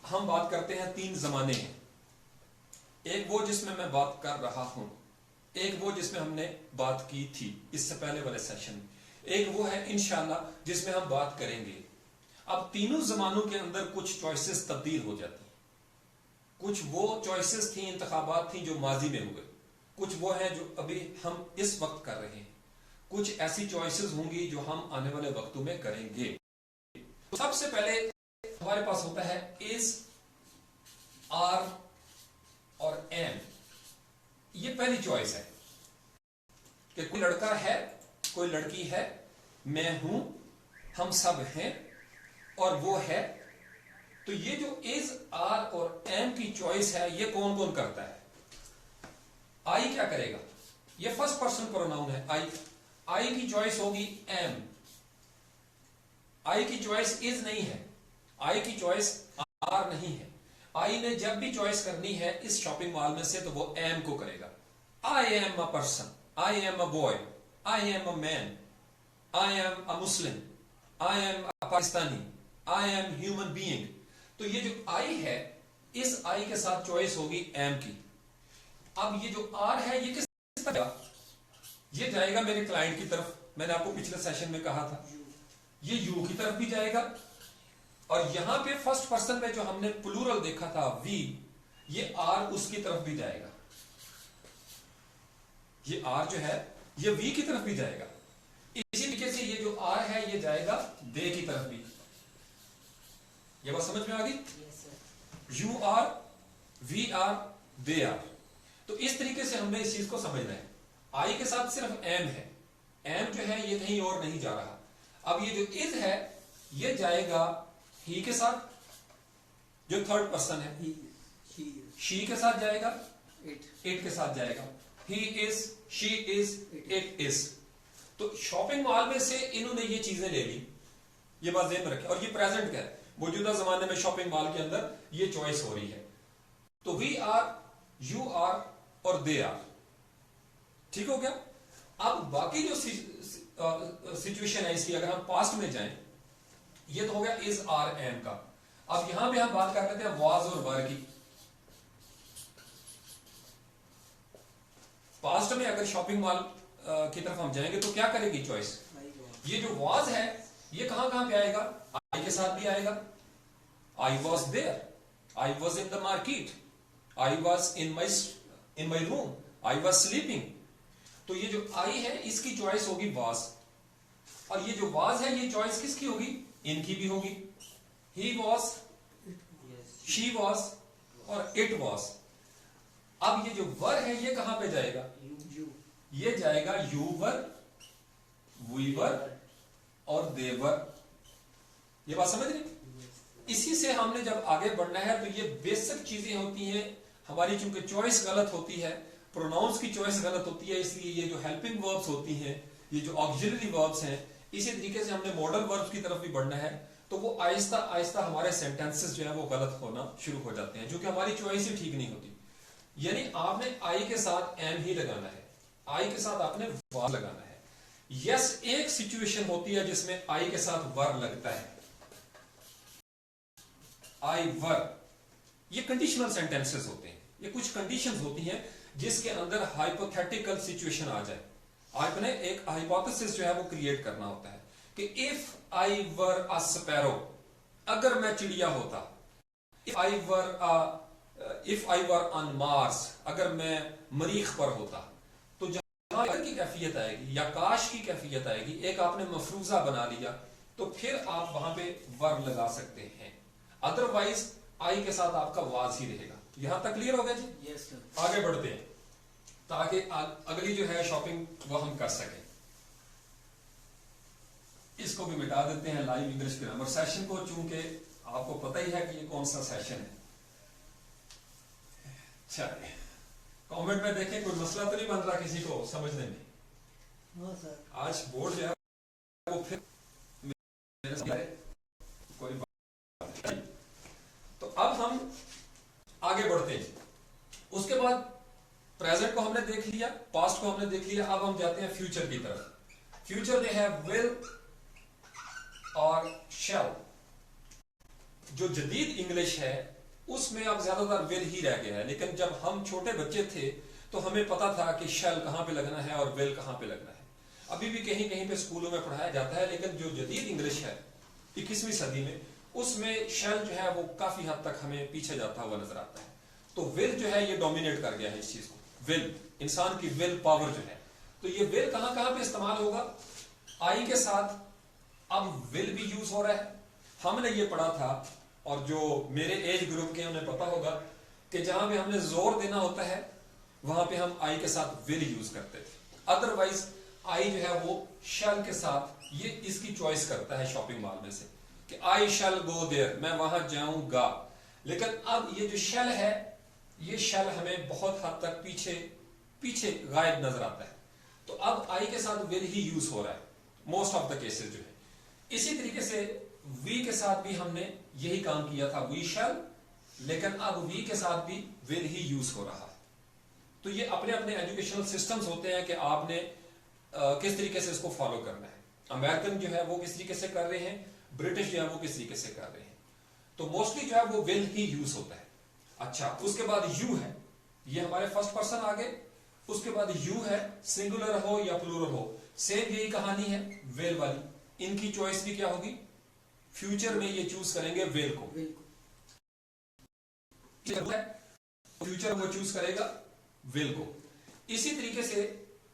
ہم بات کرتے ہیں، 3 زمانے ہیں. ایک وہ جس میں بات کر رہا ہوں، ایک وہ جس میں ہم نے بات کی تھی اس سے پہلے والے سیشن میں، ایک وہ ہے انشاءاللہ جس میں ہم بات کریں گے. اب تینوں زمانوں کے اندر کچھ چوائسز تبدیل ہو جاتی ہیں. کچھ وہ چوائسز تھیں، انتخابات تھیں جو ماضی میں ہوئے، کچھ وہ ہیں جو ابھی ہم اس وقت کر رہے ہیں، کچھ ایسی چوائسز ہوں گی جو ہم آنے والے وقتوں میں کریں گے. تو سب سے پہلے ہمارے پاس ہوتا ہے از، آر اور ایم. یہ پہلی چوائس ہے کہ کوئی لڑکا ہے، کوئی لڑکی ہے، میں ہوں، ہم سب ہیں اور وہ ہے. تو یہ جو از، آر اور ایم کی چوائس ہے یہ کون کون کرتا ہے؟ آئی کیا کرے گا؟ یہ فرسٹ پرسن پروناؤن ہے. آئی کی چوائس ہوگی ایم. آئی کی چوائس از نہیں ہے، آئی کی چوائس آر نہیں ہے. آئی نے جب بھی چوائس کرنی ہے اس شاپنگ مال میں سے تو وہ ایم کو کرے گا. I am a person, I am a boy, I am a man, I am a Muslim, I am a Pakistani, I am human being. تو یہ جو آئی ہے، اس آئی کے ساتھ چوائس ہوگی ایم کی. اب یہ جو آر ہے یہ کس طرح؟ یہ جائے گا میرے کلائنٹ کی طرف. میں نے آپ کو پچھلے سیشن میں کہا تھا یہ یو کی طرف بھی جائے گا، اور یہاں پہ فرسٹ پرسن میں جو ہم نے پلورل دیکھا تھا وی، یہ آر اس کی طرف بھی جائے گا. یہ آر جو ہے یہ وی کی طرف بھی جائے گا. اسی طریقے سے یہ جو آر ہے یہ جائے گا دے کی طرف بھی. یہ بات سمجھ میں آ گئی؟ Yes, sir. You are we are they are. تو اس طریقے سے ہم نے اس چیز کو سمجھنا ہے. آئی کے ساتھ صرف ایم ہے. ایم جو ہے یہ کہیں اور نہیں جا رہا. اب یہ جو از ہے یہ جائے گا ہی کے ساتھ جو تھرڈ پرسن ہے. شی کے ساتھ جائے گا, اٹ کے ساتھ جائے گا. ہی از, شی از, اٹ از. تو شاپنگ مال میں سے انہوں نے یہ چیزیں لے لی. یہ بات ذہن میں رکھیں. اور یہ پریزنٹ کا ہے, موجودہ زمانے میں شاپنگ مال کے اندر یہ چوائس ہو رہی ہے. تو وی آر, یو آر اور دے آر. ٹھیک ہو گیا. اب باقی جو سچویشن ہے اس کی, اگر ہم پاسٹ میں جائیں, یہ تو ہو گیا از آر ایم کا. اب یہاں پہ ہم بات کر لیتے ہیں واز اور ور کی. پاسٹ میں اگر شاپنگ مال کی طرف ہم جائیں گے تو کیا کرے گی چوائس؟ یہ جو واز ہے یہ کہاں کہاں پہ آئے گا؟ آئی کے ساتھ بھی آئے گا. I was there, I was in the market, I was in my room, I was sleeping. تو یہ جو آئی ہے اس کی چوائس ہوگی واز. اور یہ جو واز ہے یہ چوائس کس کی ہوگی؟ ان کی بھی ہوگی. ہی واز, شی واز اور اٹ واز. اب یہ جو ور ہے یہ کہاں پہ جائے گا؟ یہ جائے گا یو ور, وی ور اور دے ور. یہ بات سمجھ رہے؟ اسی سے ہم نے جب آگے بڑھنا ہے تو یہ بیسک چیزیں ہوتی ہیں ہماری. چونکہ چوائس غلط ہوتی ہے, پروناؤنس کی چوائس غلط ہوتی ہے, اس لیے یہ جو ہیلپنگ وربس ہوتی ہیں, یہ جو آکسیلری وربس ہیں, اسی طریقے سے ہم نے ماڈل وربس کی طرف بھی بڑھنا ہے. تو وہ آہستہ آہستہ ہمارے سینٹینسز جو ہے وہ غلط ہونا شروع ہو جاتے ہیں, جو کہ ہماری چوائس ہی ٹھیک نہیں ہوتی. یعنی آپ نے آئی کے ساتھ ایم ہی لگانا ہے, آئی کے ساتھ آپ نے ور لگانا ہے. یس, ایک سچویشن ہوتی ہے جس میں آئی کے ساتھ ور لگتا ہے, آئی ور. یہ کنڈیشنل سینٹینسز ہوتے ہیں, یہ کچھ کنڈیشنز ہوتی ہیں جس کے اندر ہائپوتھیٹیکل سچویشن آ جائے. آپ نے ایک ہائپوتھیسس جو ہے وہ کریٹ کرنا ہوتا ہے کہ if I were a sparrow, اگر میں چڑیا ہوتا, if I were on Mars, اگر میں مریخ پر ہوتا, تو جہاں اگر کی کیفیت آئے گی یا کاش کی کیفیت آئے گی, ایک آپ نے مفروضہ بنا لیا, تو پھر آپ وہاں پہ ور لگا سکتے ہیں. ادروائز آئی کے ساتھ آپ کا واز ہی رہے گا. یہاں تک کلیئر ہو گیا جی؟ Yes, sir. آگے بڑھتے ہیں تاکہ اگلی جو ہے شاپنگ وہ ہم کر سکیں. اس کو بھی مٹا دیتے ہیں لائیو انگلش گرامر سیشن کو, چونکہ آپ کو پتہ ہی ہے کہ یہ کون سا سیشن ہے. چلیے کامنٹ میں دیکھیں کوئی مسئلہ تو نہیں بن رہا کسی کو سمجھنے میں؟ آج بورڈ جو ہے وہ پھر میرے سامنے کوئی بات نہیں. تو اب ہم آگے بڑھتے ہیں. اس کے بعد پریزنٹ کو ہم نے دیکھ لیا, پاسٹ کو ہم نے دیکھ لیا, اب ہم جاتے ہیں فیوچر کی طرف. فیوچر جو ہے ول اور شیل. جو جدید انگلش ہے اس میں اب زیادہ تر ول ہی رہ گیا ہے, لیکن جب ہم چھوٹے بچے تھے تو ہمیں پتا تھا کہ شیل کہاں پہ لگنا ہے اور ول کہاں پہ لگنا ہے. ابھی بھی کہیں کہیں پہ اسکولوں میں پڑھایا جاتا ہے, لیکن جو جدید انگلش ہے 21ویں صدی میں, اس میں شیل جو ہے وہ کافی حد تک ہمیں پیچھے جاتا ہوا نظر آتا ہے. تو ول جو ہے یہ ڈومینیٹ کر گیا ہے اس چیز کو. ول, انسان کی ول پاور جو ہے, تو یہ ول کہاں کہاں پہ استعمال ہوگا؟ آئی کے ساتھ اب ول بھی یوز ہو رہا ہے. ہم نے یہ پڑھا تھا, اور جو میرے ایج گروپ کے انہیں پتا ہوگا کہ جہاں پہ ہم نے زور دینا ہوتا ہے وہاں پہ ہم آئی کے ساتھ ول یوز کرتے تھے. ادروائز آئی جو ہے وہ شیل کے ساتھ, یہ اس کی چوائس کرتا ہے شاپنگ مال میں سے کہ آئی شیل گو دیئر, میں وہاں جاؤں گا. لیکن اب یہ جو شیل ہے یہ شیل ہمیں بہت حد تک پیچھے غائب نظر آتا ہے. تو اب آئی کے ساتھ ول ہی یوز ہو رہا ہے موسٹ آف دا کیسز جو ہے. اسی طریقے سے وی کے ساتھ بھی ہم نے یہی کام کیا تھا, وی شیل, لیکن اب وی کے ساتھ بھی ول ہی یوز ہو رہا ہے. تو یہ اپنے اپنے ایجوکیشنل سسٹمز ہوتے ہیں کہ آپ نے کس طریقے سے اس کو فالو کرنا ہے. امریکن جو ہے وہ کس طریقے سے کر رہے ہیں, برٹش جو ہے وہ کس طریقے سے کر رہے ہیں. تو موسٹلی جو ہے وہ ول ہی یوز ہوتا ہے. اچھا, اس کے بعد یو ہے, یہ ہمارے فرسٹ پرسن آگے. اس کے بعد یو ہے, سنگولر ہو یا پلورل ہو, سیم یہی کہانی ہے ول والی. ان کی چوائس بھی کیا ہوگی؟ فیوچر میں یہ چوز کریں گے ول کو. فیوچر وہ چوز کرے گا ول کو. اسی طریقے سے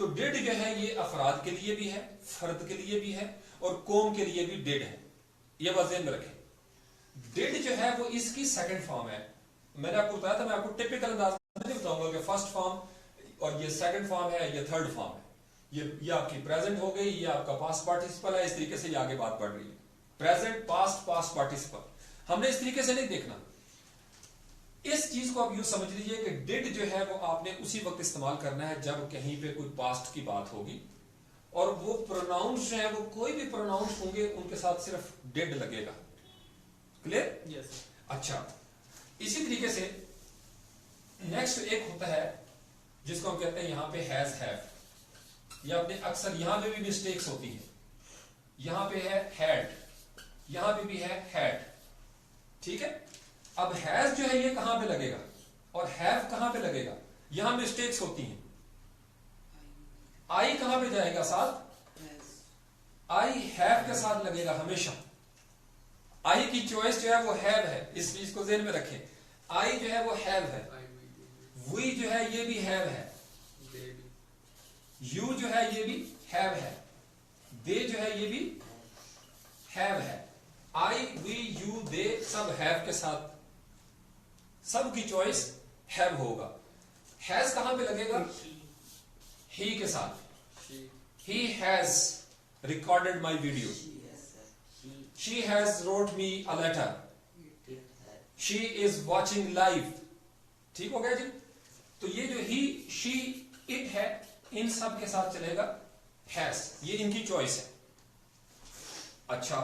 تو ڈیڈ جو ہے یہ افراد کے لیے بھی ہے, فرد کے لیے بھی ہے, اور قوم کے لیے بھی ڈیڈ ہے. یہ بات ذہن میں رکھیں. ڈیڈ جو ہے وہ اس کی سیکنڈ فارم ہے. میں نے آپ کو بتایا تھا, میں آپ کو ٹپیکل انداز میں نہیں بتاؤں گا کہ فرسٹ فارم اور یہ سیکنڈ فارم ہے, یہ تھرڈ فارم ہے. یہ آپ کی پریزنٹ ہو گئی, یہ آپ کا پاسٹ پارٹیسپل ہے. اس طریقے سے یہ آگے بات بڑھ رہی ہے. پریزنٹ, پاسٹ, پاسٹ پارٹیسپل ہم نے اس طریقے سے نہیں دیکھنا. اس چیز کو آپ یوں سمجھ لیجئے کہ ڈیڈ جو ہے وہ آپ نے اسی وقت استعمال کرنا ہے جب کہیں پہ کوئی پاسٹ کی بات ہوگی, اور وہ پروناؤنس جو ہے وہ کوئی بھی پروناؤنس ہوں گے ان کے ساتھ صرف ڈیڈ لگے گا. کلیئر؟ Yes. اچھا, اسی طریقے سے نیکسٹ ایک ہوتا ہے جس کو ہم کہتے ہیں یہاں پہ ہیز ہیو. یہ اپنے اکثر یہاں پہ بھی مسٹیکس ہوتی ہیں. یہاں پہ ہے ہیڈ, یہاں پہ بھی ہے ہیڈ. ٹھیک ہے. اب ہیز جو ہے یہ کہاں پہ لگے گا اور ہیو کہاں پہ لگے گا؟ یہاں مسٹیکس ہوتی ہیں. آئی کہاں پہ جائے گا ساتھ؟ آئی ہیو کے ساتھ لگے گا ہمیشہ. آئی کی چوائس جو ہے وہ ہیو ہے, اس چیز کو ذہن میں رکھیں. آئی جو ہے وہ ہیو ہے, وی جو ہے یہ بھی ہیو ہے, یو جو ہے یہ بھی ہیو ہے, دے جو ہے یہ بھی ہیو ہے. آئی, وی, یو, دے سب ہیو کے ساتھ, سب کی چوائس ہیو ہوگا. ہیز کہاں پہ لگے گا؟ ہی کے ساتھ. He has recorded my video. She has wrote me a letter. She is watching live. ٹھیک ہو گیا جی. تو یہ جو ہی, she, it ہے, ان سب کے ساتھ چلے گا has. یہ ان کی چوائس ہے. اچھا,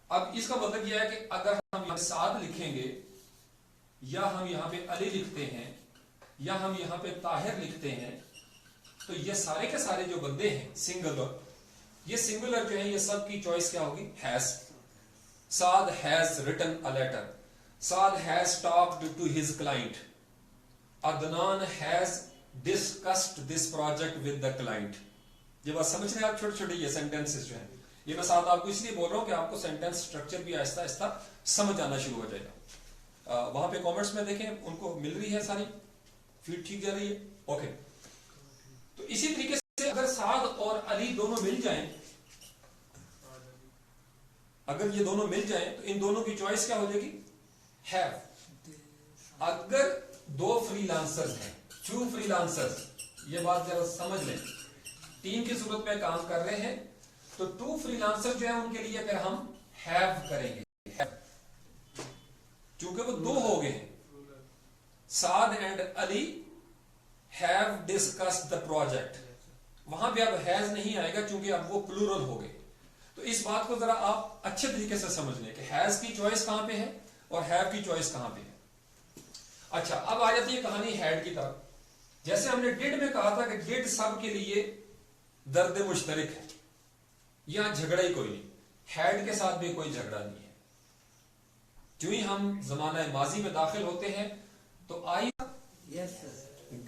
اب اس کا مطلب یہ ہے کہ اگر ہم یہاں سعد لکھیں گے, یا ہم یہاں پہ علی لکھتے ہیں, یا ہم یہاں پہ طاہر لکھتے ہیں, تو یہ سارے کے سارے جو بندے ہیں سنگولر, یہ سنگولر جو ہے یہ سب کی چوائس کیا ہوگی؟ has. Saad has written a letter. Saad has talked to his client. Adnan has discussed this project with the client. یہ بات سمجھ رہے ہیں آپ؟ چھوٹے چھوٹے یہ سینٹینسز جو ہیں, یہ میں ساتھ آپ کو اس لیے بول رہا ہوں کہ آپ کو سینٹینس سٹرکچر بھی آہستہ آہستہ سمجھ آنا شروع ہو جائے گا. وہاں پہ کامنٹس میں دیکھیں ان کو مل رہی ہے ساری فیڈ ٹھیک جا رہی ہے؟ اوکے. تو اسی طریقے سے اگر سعد اور علی دونوں مل جائیں, اگر یہ دونوں مل جائیں تو ان دونوں کی چوائس کیا ہو جائے گی؟ ہیو. اگر دو فری لانسرز ہیں, ٹو فری لانسرز, یہ بات ذرا سمجھ لیں, ٹیم کی صورت میں کام کر رہے ہیں, تو ٹو فری لانسر جو ہیں ان کے لیے پھر ہم ہیو کریں گے, چونکہ وہ دو ہو گئے ہیں. Saad and Ali have discussed the project. وہاں پہ اب ہیز نہیں آئے گا چونکہ اب وہ پلورل ہو گئے. تو اس بات کو ذرا آپ اچھے طریقے سے سمجھ لیں کہ ہیز کی چوائس کہاں پہ ہے اور ہیو کی چوائس کہاں پہ ہے. اچھا, اب آ جاتی ہے کہانی ہیڈ کی طرف. جیسے ہم نے ڈیڈ میں کہا تھا کہ ڈیڈ سب کے لیے درد مشترک ہے, یہاں جھگڑا ہی کوئی نہیں. ہیڈ کے ساتھ بھی کوئی جھگڑا نہیں ہے. جو ہی ہم زمانہ ماضی میں داخل ہوتے ہیں تو آئی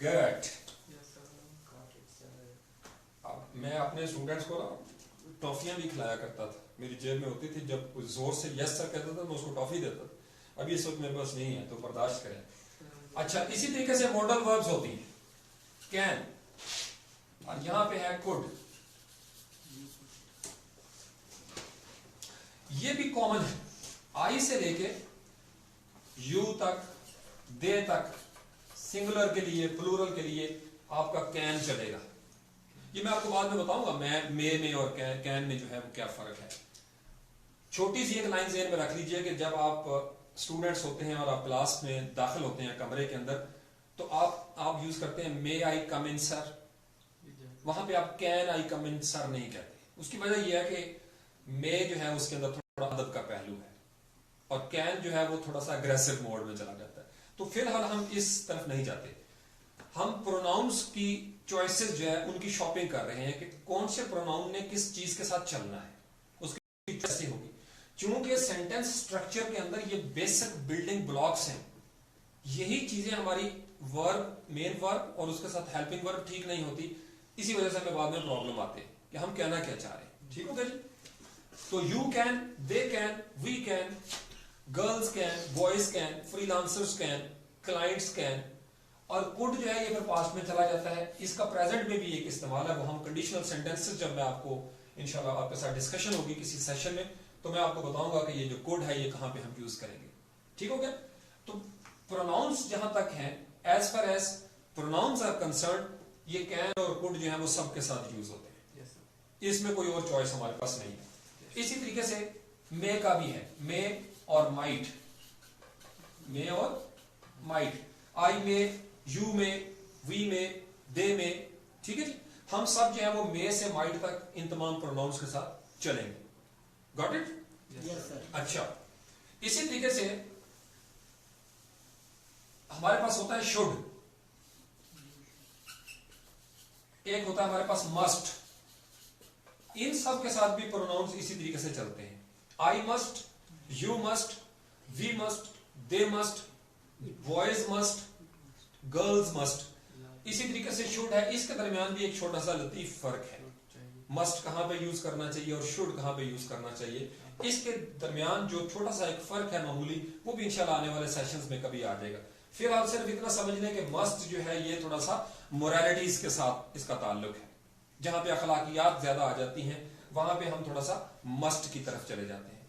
گٹ. میں اپنے اسٹوڈنٹس کو ٹافیاں بھی کھلایا کرتا تھا, میری جیب میں ہوتی تھی, جب کوئی زور سے یس سر کہتا تھا میں اس کو ٹافی دیتا تھا. ابھی اس وقت میرے پاس نہیں ہے تو برداشت کریں. اچھا, اسی طریقے سے ماڈل وربز ہوتی ہیں, کین, اور یہاں پہ ہے کوڈ. یہ بھی کامن ہے, آئی سے لے کے یو تک, دے تک, سنگولر کے لیے, پلورل کے لیے آپ کا کین چلے گا. یہ میں آپ کو بعد میں بتاؤں گا میں اور کین میں جو ہے وہ کیا فرق ہے. چھوٹی سی ایک لائن ذہن میں رکھ لیجئے کہ جب آپ اسٹوڈنٹس ہوتے ہیں اور آپ کلاس میں داخل ہوتے ہیں کمرے کے اندر, تو آپ یوز کرتے ہیں مے آئی کم ان سر. وہاں پہ آپ کین آئی کم ان سر نہیں کہتے. اس کی وجہ یہ ہے کہ مے جو ہے اس کے اندر تھوڑا ادب کا پہلو ہے, اور کین جو ہے وہ تھوڑا سا اگریسو موڈ میں چلا جاتا ہے. تو فی الحال ہم اس طرف نہیں جاتے. ہم پروناؤنس کی چوائسز جو ہے ان کی شاپنگ کر رہے ہیں کہ کون سے پروناؤن نے کس چیز کے ساتھ چلنا ہے, اس کی کیسے ہوگی. چونکہ سینٹینس سٹرکچر کے اندر یہ بیسک بلڈنگ بلاکس ہیں, یہی چیزیں ہماری ورب, مین ورب اور اس کے ساتھ ہیلپنگ ورب ٹھیک نہیں ہوتی, اسی وجہ سے ہمیں بعد میں پرابلم آتے ہیں کہ ہم کہنا کیا چاہ رہے ہیں. ٹھیک ہوگا جی. تو you can, they can, we can, girls can, boys can, freelancers can, clients can, اور could جو ہے یہ پھر past میں چلا جاتا ہے. اس کا present میں بھی ایک استعمال ہے, وہ ہم conditional sentences جب میں آپ کو انشاءاللہ آپ کے ساتھ ڈسکشن ہوگی کسی سیشن میں تو میں آپ کو بتاؤں گا کہ یہ جو کوڈ ہے یہ کہاں پہ ہم یوز کریں گے. ٹھیک ہو گیا. تو پروناؤنس جہاں تک ہیں as far as pronouns are concerned یہ کین اور کوڈ جو ہے وہ سب کے ساتھ یوز ہوتے ہیں. اس میں کوئی اور چوائس ہمارے پاس نہیں ہے. اسی طریقے سے مے کا بھی ہے, مے اور مائٹ, مے اور مائٹ, آئی میں, یو میں, وی میں, دے میں. ٹھیک ہے جی, ہم سب جو ہے وہ مے سے مائٹ تک ان تمام پروناؤنس کے ساتھ چلیں گے. Got it? اچھا, اسی طریقے سے ہمارے پاس ہوتا ہے شوڈ, ایک ہوتا ہے ہمارے پاس مسٹ. ان سب کے ساتھ بھی پروناؤنس اسی طریقے سے چلتے ہیں. I must, you must, we must, they must, boys must, girls must. اسی طریقے سے شوڈ ہے, اس کے درمیان بھی ایک چھوٹا سا لطیف فرق ہے. مسٹ کہاں پہ یوز کرنا چاہیے اور شوڈ کہاں پہ یوز کرنا چاہیے, اس کے درمیان جو چھوٹا سا ایک فرق ہے معمولی, وہ بھی انشاءاللہ آنے والے سیشنز میں کبھی آ جائے گا. پھر آپ صرف اتنا سمجھ لیں کہ مسٹ جو ہے یہ تھوڑا سا موریلٹیز کے ساتھ اس کا تعلق ہے. جہاں پہ اخلاقیات زیادہ آ جاتی ہیں وہاں پہ ہم تھوڑا سا مسٹ کی طرف چلے جاتے ہیں.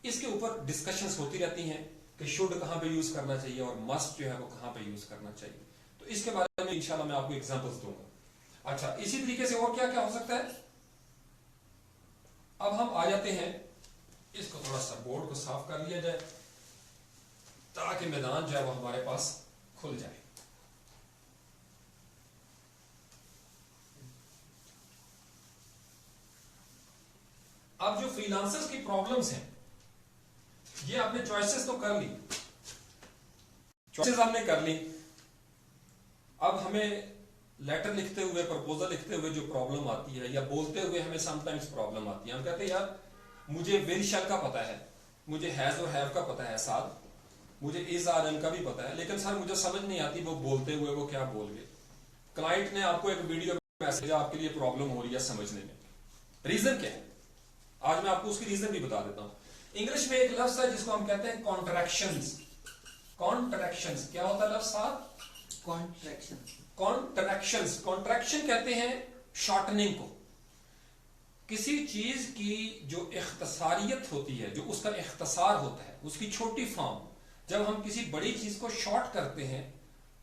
اس کے اوپر ڈسکشنز ہوتی رہتی ہیں کہ شوڈ کہاں پہ یوز کرنا چاہیے اور مسٹ جو ہے وہ کہاں پہ یوز کرنا چاہیے. تو اس کے بارے میں انشاءاللہ میں آپ کو ایگزامپلز دوں گا. اچھا, اسی طریقے سے اور کیا کیا ہو سکتا ہے. اب ہم آ جاتے ہیں, اس کو تھوڑا سا بورڈ کو صاف کر لیا جائے تاکہ میدان جو ہے وہ ہمارے پاس کھل جائے. اب جو فری لانسرز کی پرابلمز ہیں یہ آپ نے چوائسز تو کر لی, چوائسز ہم نے کر لی. اب ہمیں لیٹر لکھتے ہوئے, پرپوزل لکھتے ہوئے جو پرابلم آتی ہے یا بولتے ہوئے ہمیں سم ٹائمز پرابلم آتی ہے. ہم کہتے ہیں یار مجھے ول شل کا پتا ہے, مجھے ہیز اور ہیو کا پتا ہے, ساتھ مجھے از آر این کا بھی پتا ہے, لیکن سر مجھے سمجھ نہیں آتی وہ بولتے ہوئے وہ کیا بول گئے. کلائنٹ نے آپ کو ایک ویڈیو میسج آپ کے لیے پرابلم ہو رہی ہے سمجھنے میں. ریزن کیا ہے آج میں آپ کو اس کی ریزن بھی بتا دیتا ہوں. انگلش میں ایک لفظ ہے جس کو ہم کہتے ہیں کانٹریکشنز. کانٹریکشنز کیا ہوتا ہے لفظ صاحب؟ کانٹریکشنز. کانٹریکشن کہتے ہیں شارٹننگ کو. کسی چیز کی جو اختصاریت ہوتی ہے, جو اس کا اختصار ہوتا ہے, اس کی چھوٹی فارم, جب ہم کسی بڑی چیز کو شارٹ کرتے ہیں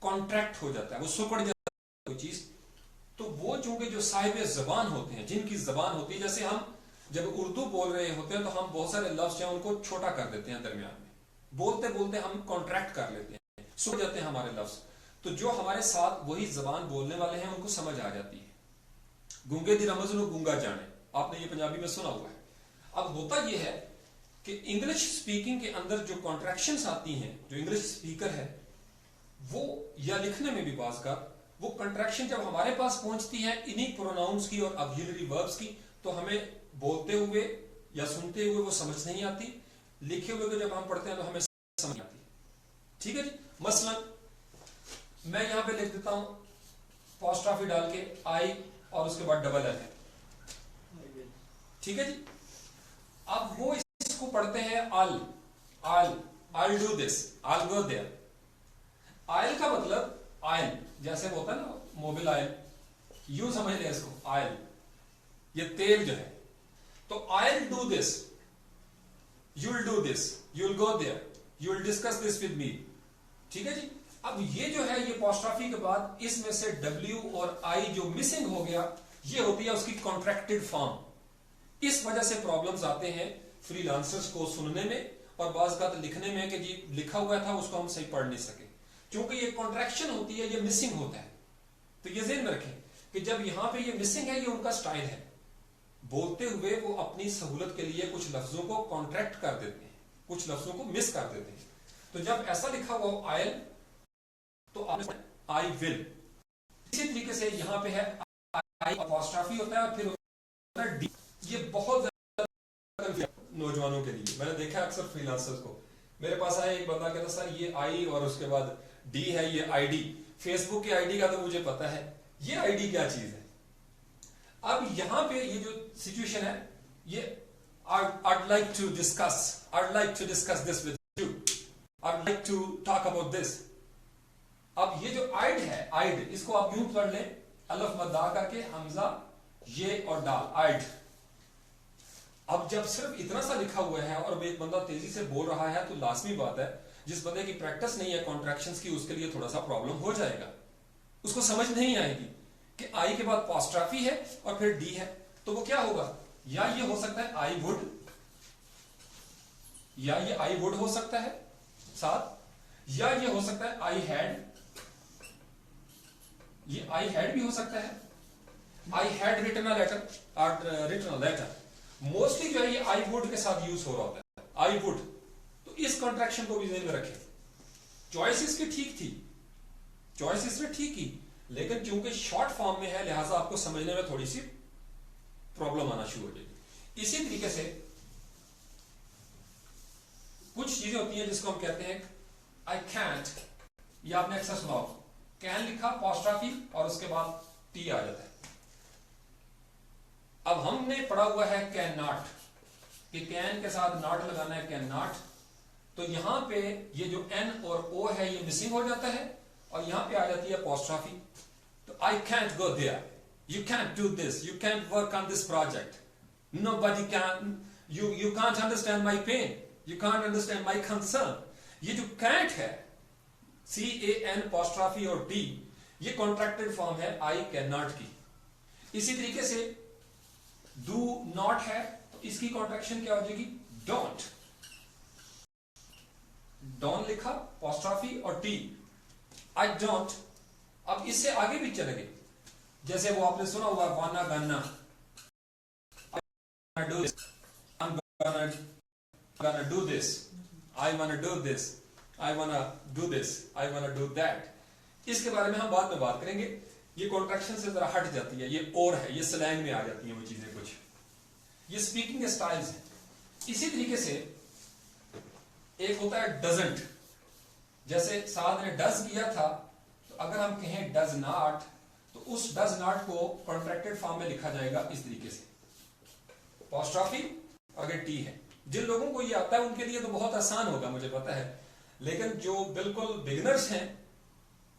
کانٹریکٹ ہو جاتا ہے, وہ سکڑ جاتا ہے کوئی چیز. تو وہ چونکہ جو صاحب زبان ہوتے ہیں, جن کی زبان ہوتی ہے, جیسے ہم جب اردو بول رہے ہوتے ہیں تو ہم بہت سارے لفظ ہیں ان کو چھوٹا کر دیتے ہیں, درمیان میں بولتے بولتے ہم کانٹریکٹ کر لیتے ہیں, سکڑ جاتے ہیں ہمارے لفظ. تو جو ہمارے ساتھ وہی زبان بولنے والے ہیں ان کو سمجھ آ جاتی ہے. گونگے دی رمز نو گونگا جانے, آپ نے یہ پنجابی میں سنا ہوا ہے. اب ہوتا یہ ہے کہ انگلش سپیکنگ کے اندر جو کانٹریکشنز آتی ہیں, جو انگلش سپیکر ہے وہ, یا لکھنے میں بھی بعض کا, وہ کنٹریکشن جب ہمارے پاس پہنچتی ہے انہی پروناؤنس کی اور آگزیلری وربس کی, تو ہمیں بولتے ہوئے یا سنتے ہوئے وہ سمجھ نہیں آتی, لکھے ہوئے کو جب ہم پڑھتے ہیں تو ہمیں سمجھ آتی. ٹھیک ہے جی. مثلا میں یہاں پہ لکھ دیتا ہوں پوسٹرافی ڈال کے آئی اور اس کے بعد ڈبل ایل ہے. ٹھیک ہے جی. اب وہ اس کو پڑھتے ہیں I'll do this, I'll go there. Oil کا مطلب آئل جیسے ہوتا ہے نا موبل آئل, یوں سمجھ لیں اس کو, آئل یہ تیل جو ہے. تو I'll do this, you'll do this, you'll go there, you'll discuss this with me. ٹھیک ہے جی. اب یہ جو ہے یہ پوسٹرافی کے بعد اس میں سے ڈبلیو اور آئی جو مسنگ ہو گیا, یہ ہوتی ہے اس کی کانٹریکٹڈ فارم. اس وجہ سے پرابلمز آتے ہیں فری لانسرز کو سننے میں اور بعض کا لکھنے میں کہ جی لکھا ہوا تھا اس کو ہم صحیح پڑھ نہیں سکے, کیونکہ یہ کانٹریکشن ہوتی ہے, یہ مسنگ ہوتا ہے. تو یہ ذہن میں رکھیں کہ جب یہاں پہ یہ مسنگ ہے, یہ ان کا سٹائل ہے. بولتے ہوئے وہ اپنی سہولت کے لیے کچھ لفظوں کو کانٹریکٹ کر دیتے ہیں, کچھ لفظوں کو مس کر دیتے ہیں. تو جب ایسا لکھا ہوا آئل تو آئی ول. اسی طریقے سے یہاں پہ ہے آئی اپوسٹرافی ہوتا ہے اور پھر ہوتا ہے ڈی. یہ بہت زیادہ نوجوانوں کے لیے, میں نے دیکھا اکثر فری لانسرز کو, میرے پاس آیا ایک بندہ کہتا سر یہ آئی اور اس کے بعد ڈی ہے, یہ آئی ڈی. فیس بک کی آئی ڈی کا تو مجھے پتا ہے, یہ آئی ڈی کیا چیز ہے. اب یہاں پہ یہ جو سچویشن ہے, یہ I'd like to discuss this with you, I'd like to talk about this. اب یہ جو آئڈ ہے، آئڈ، اس کو آپ یوں پڑھ لیں الف مدہ کر کے حمزہ یہ اور ڈال، آئڈ. اب جب صرف اتنا سا لکھا ہوا ہے اور ایک بندہ تیزی سے بول رہا ہے تو لازمی بات ہے جس بندے کی پریکٹس نہیں ہے کانٹریکشنز کی، اس کے لیے تھوڑا سا پرابلم ہو جائے گا، اس کو سمجھ نہیں آئے گی کہ آئی کے بعد پاسٹرافی ہے اور پھر ڈی ہے، تو وہ کیا ہوگا؟ یا یہ ہو سکتا ہے آئی وڈ، یا یہ آئی وڈ ہو سکتا ہے ساتھ، یا یہ ہو سکتا ہے آئی ہیڈ، یہ آئی ہیڈ بھی ہو سکتا ہے، I had written a letter اور ریٹن اے لیٹر. موسٹلی جو ہے یہ آئی وڈ کے ساتھ یوز ہو رہا ہوتا ہے، آئی وڈ. تو اس کنٹریکشن کو بھی ذہن میں رکھیں. چوائس اس کی ٹھیک تھی، چوائس اس نے ٹھیک کی، لیکن چونکہ شارٹ فارم میں ہے لہٰذا آپ کو سمجھنے میں تھوڑی سی پرابلم آنا شروع ہو جائے گی. اسی طریقے سے کچھ چیزیں ہوتی ہیں جس کو ہم کہتے ہیں آئی کینٹ، یہ آپ نے اکثر سنا ہو، کین لکھا پاسٹرافی اور اس کے بعد ٹی آ جاتا ہے. اب ہم نے پڑھا ہوا ہے کین ناٹ، کہ کین کے ساتھ ناٹ لگانا ہے، کین ناٹ. تو یہاں پہ یہ جو این اور او ہے یہ مسنگ ہو جاتا ہے اور یہاں پہ آ جاتی ہے اپوسٹرافی. تو I can't go there, you can't do this, you can't work on this project, nobody can, you can't understand my pain, you can't understand my concern. یہ جو کینٹ ہے سی اے این اپوسٹرافی اور T, یہ contracted form ہے I can not کی. اسی طریقے سے ڈو ناٹ ہے تو اس کی کانٹریکشن کیا ہو جائے گی؟ ڈونٹ. ڈون لکھا اپوسٹرافی اور ٹی، آئی ڈونٹ. اب اس سے آگے بھی چلے گئے، جیسے وہ آپ نے سنا ہوا وانا گانا، gonna do this, I wanna do this, I wanna do this, I wanna do that. اس کے بارے میں ہم بعد میں بات کریں گے. یہ کانٹریکشن سے ذرا ہٹ جاتی ہے، یہ اور ہے، یہ سلینگ میں آ جاتی ہیں وہ چیزیں کچھ. یہ اسپیکنگ کے سٹائلز ہیں. اسی طریقے سے ایک ہوتا ہے ڈزنٹ. جیسے سعد نے ڈز کیا تھا، تو اگر ہم کہیں ڈز ناٹ تو اس ڈز ناٹ کو کانٹریکٹڈ فارم میں لکھا جائے گا اس طریقے سے، اپوسٹرافی اگر ٹی ہے. جن لوگوں کو یہ آتا ہے ان کے لیے تو بہت آسان ہوگا مجھے پتا ہے، لیکن جو بالکل بگنرز ہیں،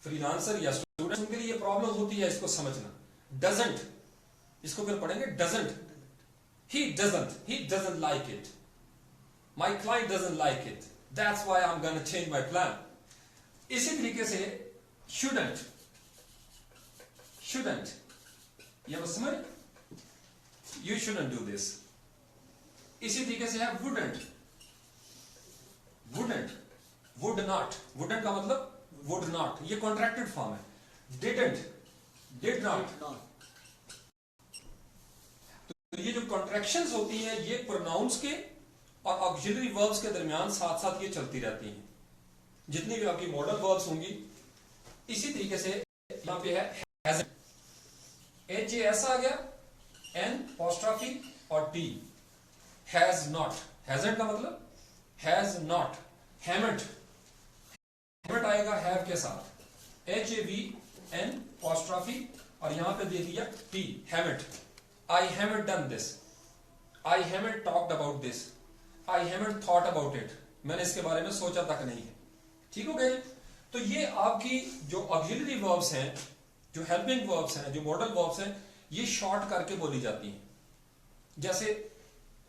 فری لانسر یا اسٹوڈنٹ، ان کے لیے یہ پرابلم ہوتی ہے اس کو سمجھنا. ڈزنٹ، اس کو پھر پڑھیں گے doesn't. He doesn't like it. My client doesn't like it. That's why I'm going to change my plan. اسی طریقے سے shouldn't. یہ بس سمجھ، you shouldn't do this. اسی طریقے سے ہے wouldn't. would not. wouldn't کا مطلب would not، یہ کانٹریکٹڈ فارم ہے. did not. تو یہ جو کانٹریکشنز ہوتی ہیں یہ پروناؤنس کے اور آکسیلری وربز کے درمیان ساتھ ساتھ یہ چلتی رہتی ہیں، جتنی بھی آپ کی ماڈل وربز ہوں گی. اسی طریقے سے یہاں پہ ہے hasn't. ایچ اے ایسا آ گیا، این اپوسٹرافی اور ٹی. has not. hasn't کا مطلب has not. haven't آئے گا have کے ساتھ، H A we N apostrophe اور یہاں پہ دے دیا T. haven't. I haven't done this. I haven't talked about this. I haven't thought about it. میں نے اس کے بارے میں سوچا تک نہیں ہے. ٹھیک ہو گئے؟ تو یہ آپ کی جو آکسیلری وربز ہیں، جو ہیلپنگ وربز ہیں، جو ماڈل وربز ہیں، یہ شارٹ کر کے بولی جاتی ہیں. جیسے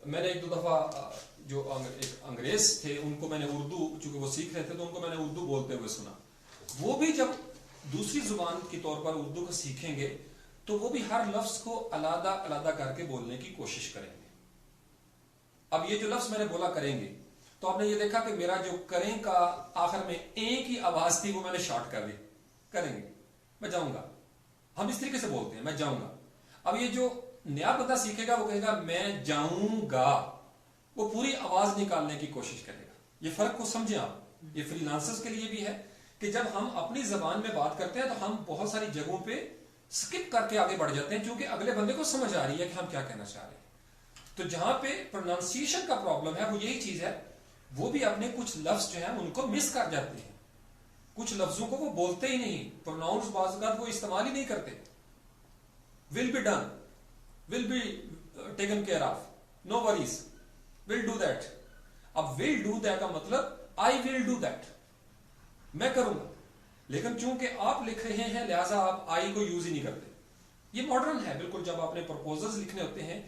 میں نے ایک دو دفعہ جو ایک انگریز تھے ان کو میں نے اردو، چونکہ وہ سیکھ رہے تھے تو ان کو میں نے اردو بولتے ہوئے سنا. وہ بھی جب دوسری زبان کے طور پر اردو کو سیکھیں گے تو وہ بھی ہر لفظ کو علیحدہ علیحدہ کر کے بولنے کی کوشش کریں گے. اب یہ جو لفظ میں نے بولا کریں گے، تو آپ نے یہ دیکھا کہ میرا جو کریں کا آخر میں اے کی آواز تھی وہ میں نے شارٹ کر دی. کریں گے، میں جاؤں گا، ہم اس طریقے سے بولتے ہیں، میں جاؤں گا. اب یہ جو نیا بندہ سیکھے گا وہ کہے گا میں جاؤں گا، وہ پوری آواز نکالنے کی کوشش کرے گا. یہ فرق کو سمجھیں آپ. یہ فری لانسرز کے لیے بھی ہے کہ جب ہم اپنی زبان میں بات کرتے ہیں تو ہم بہت ساری جگہوں پہ سکپ کر کے آگے بڑھ جاتے ہیں کیونکہ اگلے بندے کو سمجھ آ رہی ہے کہ ہم کیا کہنا چاہ رہے ہیں. تو جہاں پہ پروننسیشن کا پرابلم ہے وہ یہی چیز ہے، وہ بھی اپنے کچھ لفظ جو ہیں ان کو مس کر جاتے ہیں، کچھ لفظوں کو وہ بولتے ہی نہیں، پروناؤنس بعض اوقات وہ استعمال ہی نہیں کرتے. Will be done, will be taken care of, no worries, will do that. اب ول ڈو دیٹ کا مطلب آئی ول ڈو دیٹ، میں کروں گا. لیکن چونکہ آپ لکھ رہے ہیں لہٰذا آپ آئی کو یوز ہی نہیں کرتے. یہ ماڈرن ہے بالکل. جب آپ نے پرپوزلز لکھنے ہوتے ہیں,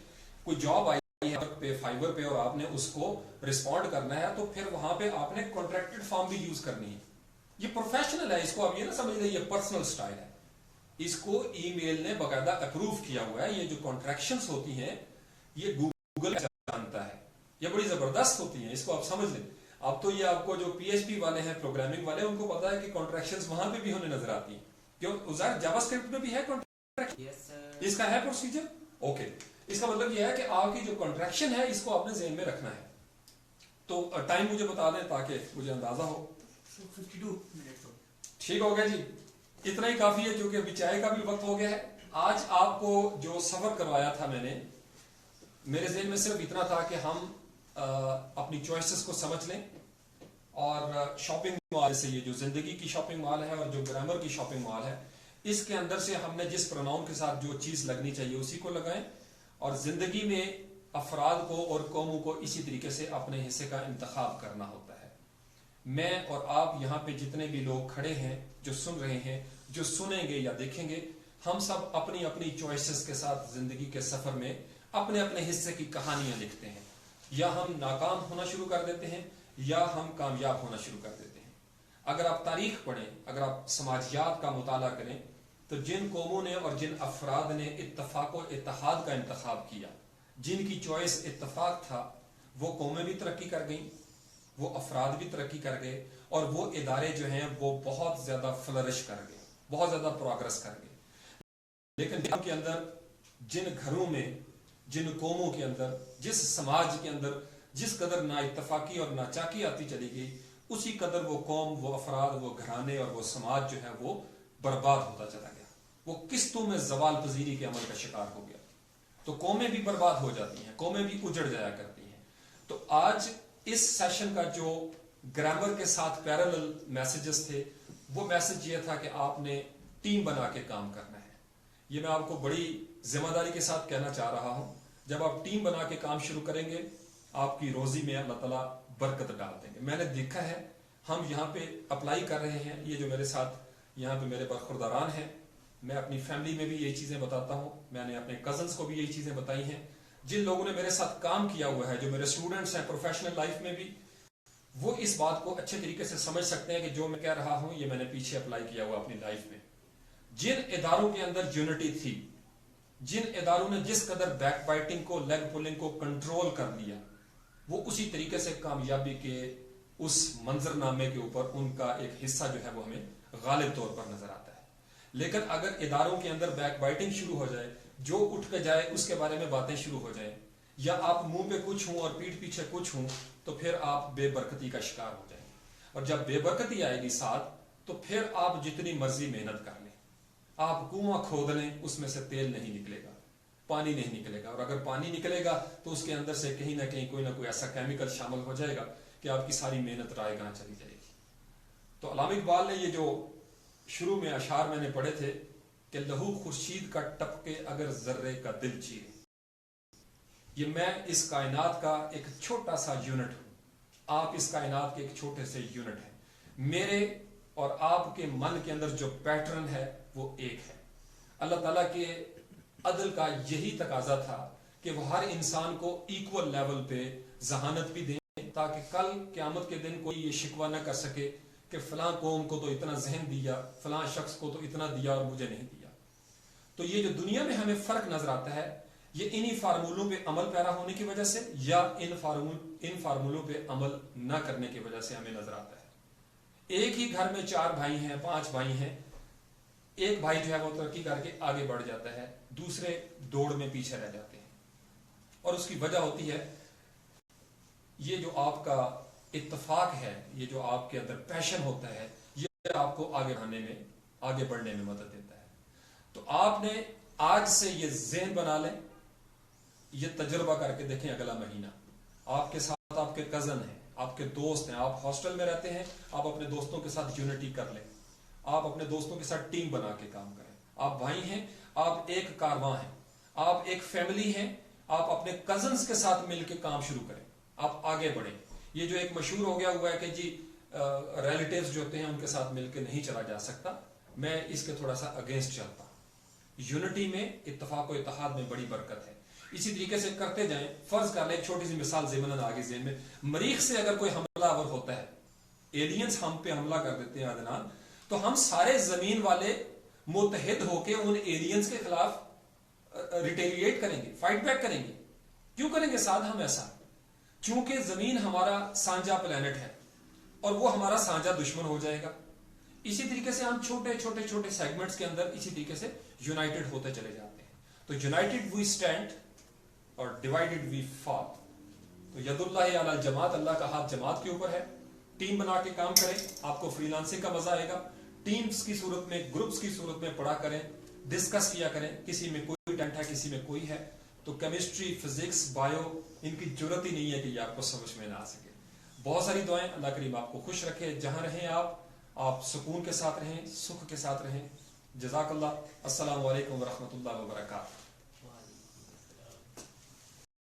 کوئی جاب آئی ہے پہ فائبر پہ اور آپ نے اس کو رسپونڈ کرنا ہے, تو پھر وہاں پہ آپ نے کانٹریکٹڈ فارم بھی یوز کرنی ہے. یہ پروفیشنل ہے, اس کو آپ یہ نہ سمجھ لیں یہ پرسنل سٹائل ہے. اس کو ای میل نے باقاعدہ اپروو کیا ہوا ہے. یہ جو کانٹریکشنز ہوتی ہیں یہ گوگل جانتا ہے, یہ بڑی زبردست ہوتی ہیں, اس کو آپ سمجھ لیں. اب تو یہ آپ کو جو پی ایچ پی والے ہیں, پروگرامنگ والے, ان کو پتا ہے کہ کانٹریکشنز وہاں پہ بھی ہونے نظر آتی ہیں. کیوں ظاہر جاوا اسکرپٹ میں بھی ہے کانٹریکشن, Yes, sir. اس کا ہے پروسیجر. اوکے, اس کا مطلب یہ ہے کہ آپ کی جو کانٹریکشن ہے اس کو آپ نے ذہن میں رکھنا ہے. تو ٹائم مجھے بتا دیں تاکہ مجھے اندازہ ہو. 52 minutes. ٹھیک ہو گیا جی, اتنا ہی کافی ہے کیونکہ ابھی چائے کا بھی وقت ہو گیا ہے. آج آپ کو جو سفر کروایا تھا میں نے, میرے ذہن میں صرف اتنا تھا کہ ہم اپنی چوائسز کو سمجھ لیں, اور شاپنگ مال سے, یہ جو زندگی کی شاپنگ مال ہے اور جو گرامر کی شاپنگ مال ہے, اس کے اندر سے ہم نے جس پروناؤن کے ساتھ جو چیز لگنی چاہیے اسی کو لگائیں, اور زندگی میں افراد کو اور قوموں کو اسی طریقے سے اپنے حصے کا انتخاب کرنا ہوتا ہے. میں اور آپ یہاں پہ جتنے بھی لوگ کھڑے ہیں, جو سن رہے ہیں, جو سنیں گے یا دیکھیں گے, ہم سب اپنی اپنی چوائسز کے ساتھ زندگی کے سفر میں اپنے اپنے حصے کی کہانیاں لکھتے ہیں. یا ہم ناکام ہونا شروع کر دیتے ہیں یا ہم کامیاب ہونا شروع کر دیتے ہیں. اگر آپ تاریخ پڑھیں, اگر آپ سماجیات کا مطالعہ کریں, تو جن قوموں نے اور جن افراد نے اتفاق و اتحاد کا انتخاب کیا, جن کی چوائس اتفاق تھا, وہ قومیں بھی ترقی کر گئیں, وہ افراد بھی ترقی کر گئے, اور وہ ادارے جو ہیں وہ بہت زیادہ فلرش کر گئے, بہت زیادہ پروگرس کر گئے. لیکن جن کے اندر, جن گھروں میں, جن قوموں کے اندر, جس سماج کے اندر جس قدر نا اتفاقی اور ناچاکی آتی چلی گئی, اسی قدر وہ قوم, وہ افراد, وہ گھرانے اور وہ سماج جو ہے وہ برباد ہوتا چلا گیا. وہ قسطوں میں زوال پذیری کے عمل کا شکار ہو گیا. تو قومیں بھی برباد ہو جاتی ہیں, قومیں بھی اجڑ جایا کرتی ہیں. تو آج اس سیشن کا جو گرامر کے ساتھ پیرالل میسیجز تھے, وہ میسج یہ تھا کہ آپ نے ٹیم بنا کے کام کرنا ہے. یہ میں آپ کو بڑی ذمہ داری کے ساتھ کہنا چاہ رہا ہوں. جب آپ ٹیم بنا کے کام شروع کریں گے, آپ کی روزی میں اللہ تعالیٰ برکت ڈال دیں گے. میں نے دیکھا ہے, ہم یہاں پہ اپلائی کر رہے ہیں, یہ جو میرے ساتھ یہاں پہ میرے برخورداران ہیں, میں اپنی فیملی میں بھی یہی چیزیں بتاتا ہوں, میں نے اپنے کزنس کو بھی یہی چیزیں بتائی ہیں. جن لوگوں نے میرے ساتھ کام کیا ہوا ہے, جو میرے اسٹوڈنٹس ہیں پروفیشنل لائف میں بھی, وہ اس بات کو اچھے طریقے سے سمجھ سکتے ہیں کہ جو میں کہہ رہا ہوں یہ میں نے پیچھے اپلائی کیا ہوا اپنی لائف میں. جن اداروں کے اندر یونٹی تھی, جن اداروں نے جس قدر بیک بائٹنگ کو, لیگ پولنگ کو کنٹرول کر لیا, وہ اسی طریقے سے کامیابی کے اس منظر نامے کے اوپر ان کا ایک حصہ جو ہے وہ ہمیں غالب طور پر نظر آتا ہے. لیکن اگر اداروں کے اندر بیک بائٹنگ شروع ہو جائے, جو اٹھ کے جائے اس کے بارے میں باتیں شروع ہو جائیں, یا آپ منہ پہ کچھ ہوں اور پیٹھ پیچھے کچھ ہوں, تو پھر آپ بے برکتی کا شکار ہو جائیں. اور جب بے برکتی آئے گی ساتھ, تو پھر آپ جتنی مرضی محنت کر لیں, آپ کنواں کھود لیں, اس میں سے تیل نہیں نکلے گا, پانی نہیں نکلے گا. اور اگر پانی نکلے گا تو اس کے اندر سے کہیں نہ کہیں کوئی نہ کوئی ایسا کیمیکل شامل ہو جائے گا کہ آپ کی ساری محنت رائے گاہ چلی جائے گی. تو علامہ اقبال نے یہ جو شروع میں اشعار میں نے پڑھے تھے کہ لہو خورشید کا ٹپکے اگر ذرے کا دل چیرے, یہ میں اس کائنات کا ایک چھوٹا سا یونٹ ہوں, آپ اس کائنات کے ایک چھوٹے سے یونٹ ہیں. میرے اور آپ کے من کے اندر جو پیٹرن ہے وہ ایک ہے. اللہ تعالیٰ کے عدل کا یہی تقاضا تھا کہ وہ ہر انسان کو ایکول لیول پہ ذہانت بھی دیں, تاکہ کل قیامت کے دن کوئی یہ شکوہ نہ کر سکے کہ فلاں قوم کو تو اتنا ذہن دیا, فلاں شخص کو تو اتنا دیا اور مجھے نہیں دیا. تو یہ جو دنیا میں ہمیں فرق نظر آتا ہے, یہ انہی فارمولوں پہ عمل پیرا ہونے کی وجہ سے یا ان فارمولوں پہ عمل نہ کرنے کی وجہ سے ہمیں نظر آتا ہے. ایک ہی گھر میں 4 بھائی ہیں, 5 بھائی ہیں, ایک بھائی جو ہے وہ ترقی کر کے آگے بڑھ جاتا ہے, دوسرے دوڑ میں پیچھے رہ جاتے ہیں. اور اس کی وجہ ہوتی ہے یہ جو آپ کا اتفاق ہے, یہ جو آپ کے اندر پیشن ہوتا ہے, یہ آپ کو آگے بڑھنے میں مدد دیتا ہے. تو آپ نے آج سے یہ ذہن بنا لیں, یہ تجربہ کر کے دیکھیں, اگلا مہینہ آپ کے ساتھ آپ کے کزن ہیں, آپ کے دوست ہیں, آپ ہاسٹل میں رہتے ہیں, آپ اپنے دوستوں کے ساتھ یونٹی کر لیں, آپ اپنے دوستوں کے ساتھ ٹیم بنا کے کام کریں. آپ بھائی ہیں, آپ ایک کارواں ہیں, آپ ایک فیملی ہیں, آپ اپنے کزنز کے ساتھ مل کے کام شروع کریں, آپ آگے بڑھیں. یہ جو ایک مشہور ہو گیا ہوا ہے کہ جی ریلیٹیوز جو ہوتے ہیں ان کے ساتھ مل کے نہیں چلا جا سکتا. میں اس کے تھوڑا سا اگینسٹ چلتا ہوں. یونٹی میں اتفاق و اتحاد میں بڑی برکت ہے. اسی طریقے سے کرتے جائیں. فرض کر لیں ایک چھوٹی سی مثال ضمن آگے ذہن میں, مریخ سے اگر کوئی حملہ آور ہوتا ہے, ایلینز ہم پہ حملہ کر دیتے ہیں عدنان, تو ہم سارے زمین والے متحد ہو کے ان ایلینز کے خلاف ریٹیلیٹ کریں گے, فائٹ بیک کریں گے. کیوں کریں گے ساتھ ہم ایسا؟ کیونکہ زمین ہمارا سانجا پلانٹ ہے اور وہ ہمارا سانجا دشمن ہو جائے گا. اسی طریقے سے ہم چھوٹے چھوٹے چھوٹے سیگمنٹس کے اندر اسی طریقے سے یونائٹڈ ہوتے چلے جاتے ہیں. تو یونائٹڈ وی اسٹینڈ اور ڈیوائڈڈ وی فال. تو ید اللہ علی الجماعت, اللہ کا ہاتھ جماعت کے اوپر ہے. ٹیم بنا کے کام کریں, آپ کو فری لانسنگ کا مزہ آئے گا. ٹیمز کی صورت میں, گروپس کی صورت میں پڑھا کریں, ڈسکس کیا کریں. کسی میں کوئی ٹیلنٹ ہے, کسی میں کوئی ہے, تو کیمسٹری, فزکس, بایو, ان کی ضرورت ہی نہیں ہے کہ یہ آپ کو سمجھ میں نہ آ سکے. بہت ساری دعائیں. اللہ کریم آپ کو خوش رکھے. جہاں رہیں آپ سکون کے ساتھ رہیں, سکھ کے ساتھ رہیں. جزاک اللہ. السلام علیکم ورحمۃ اللہ وبرکاتہ.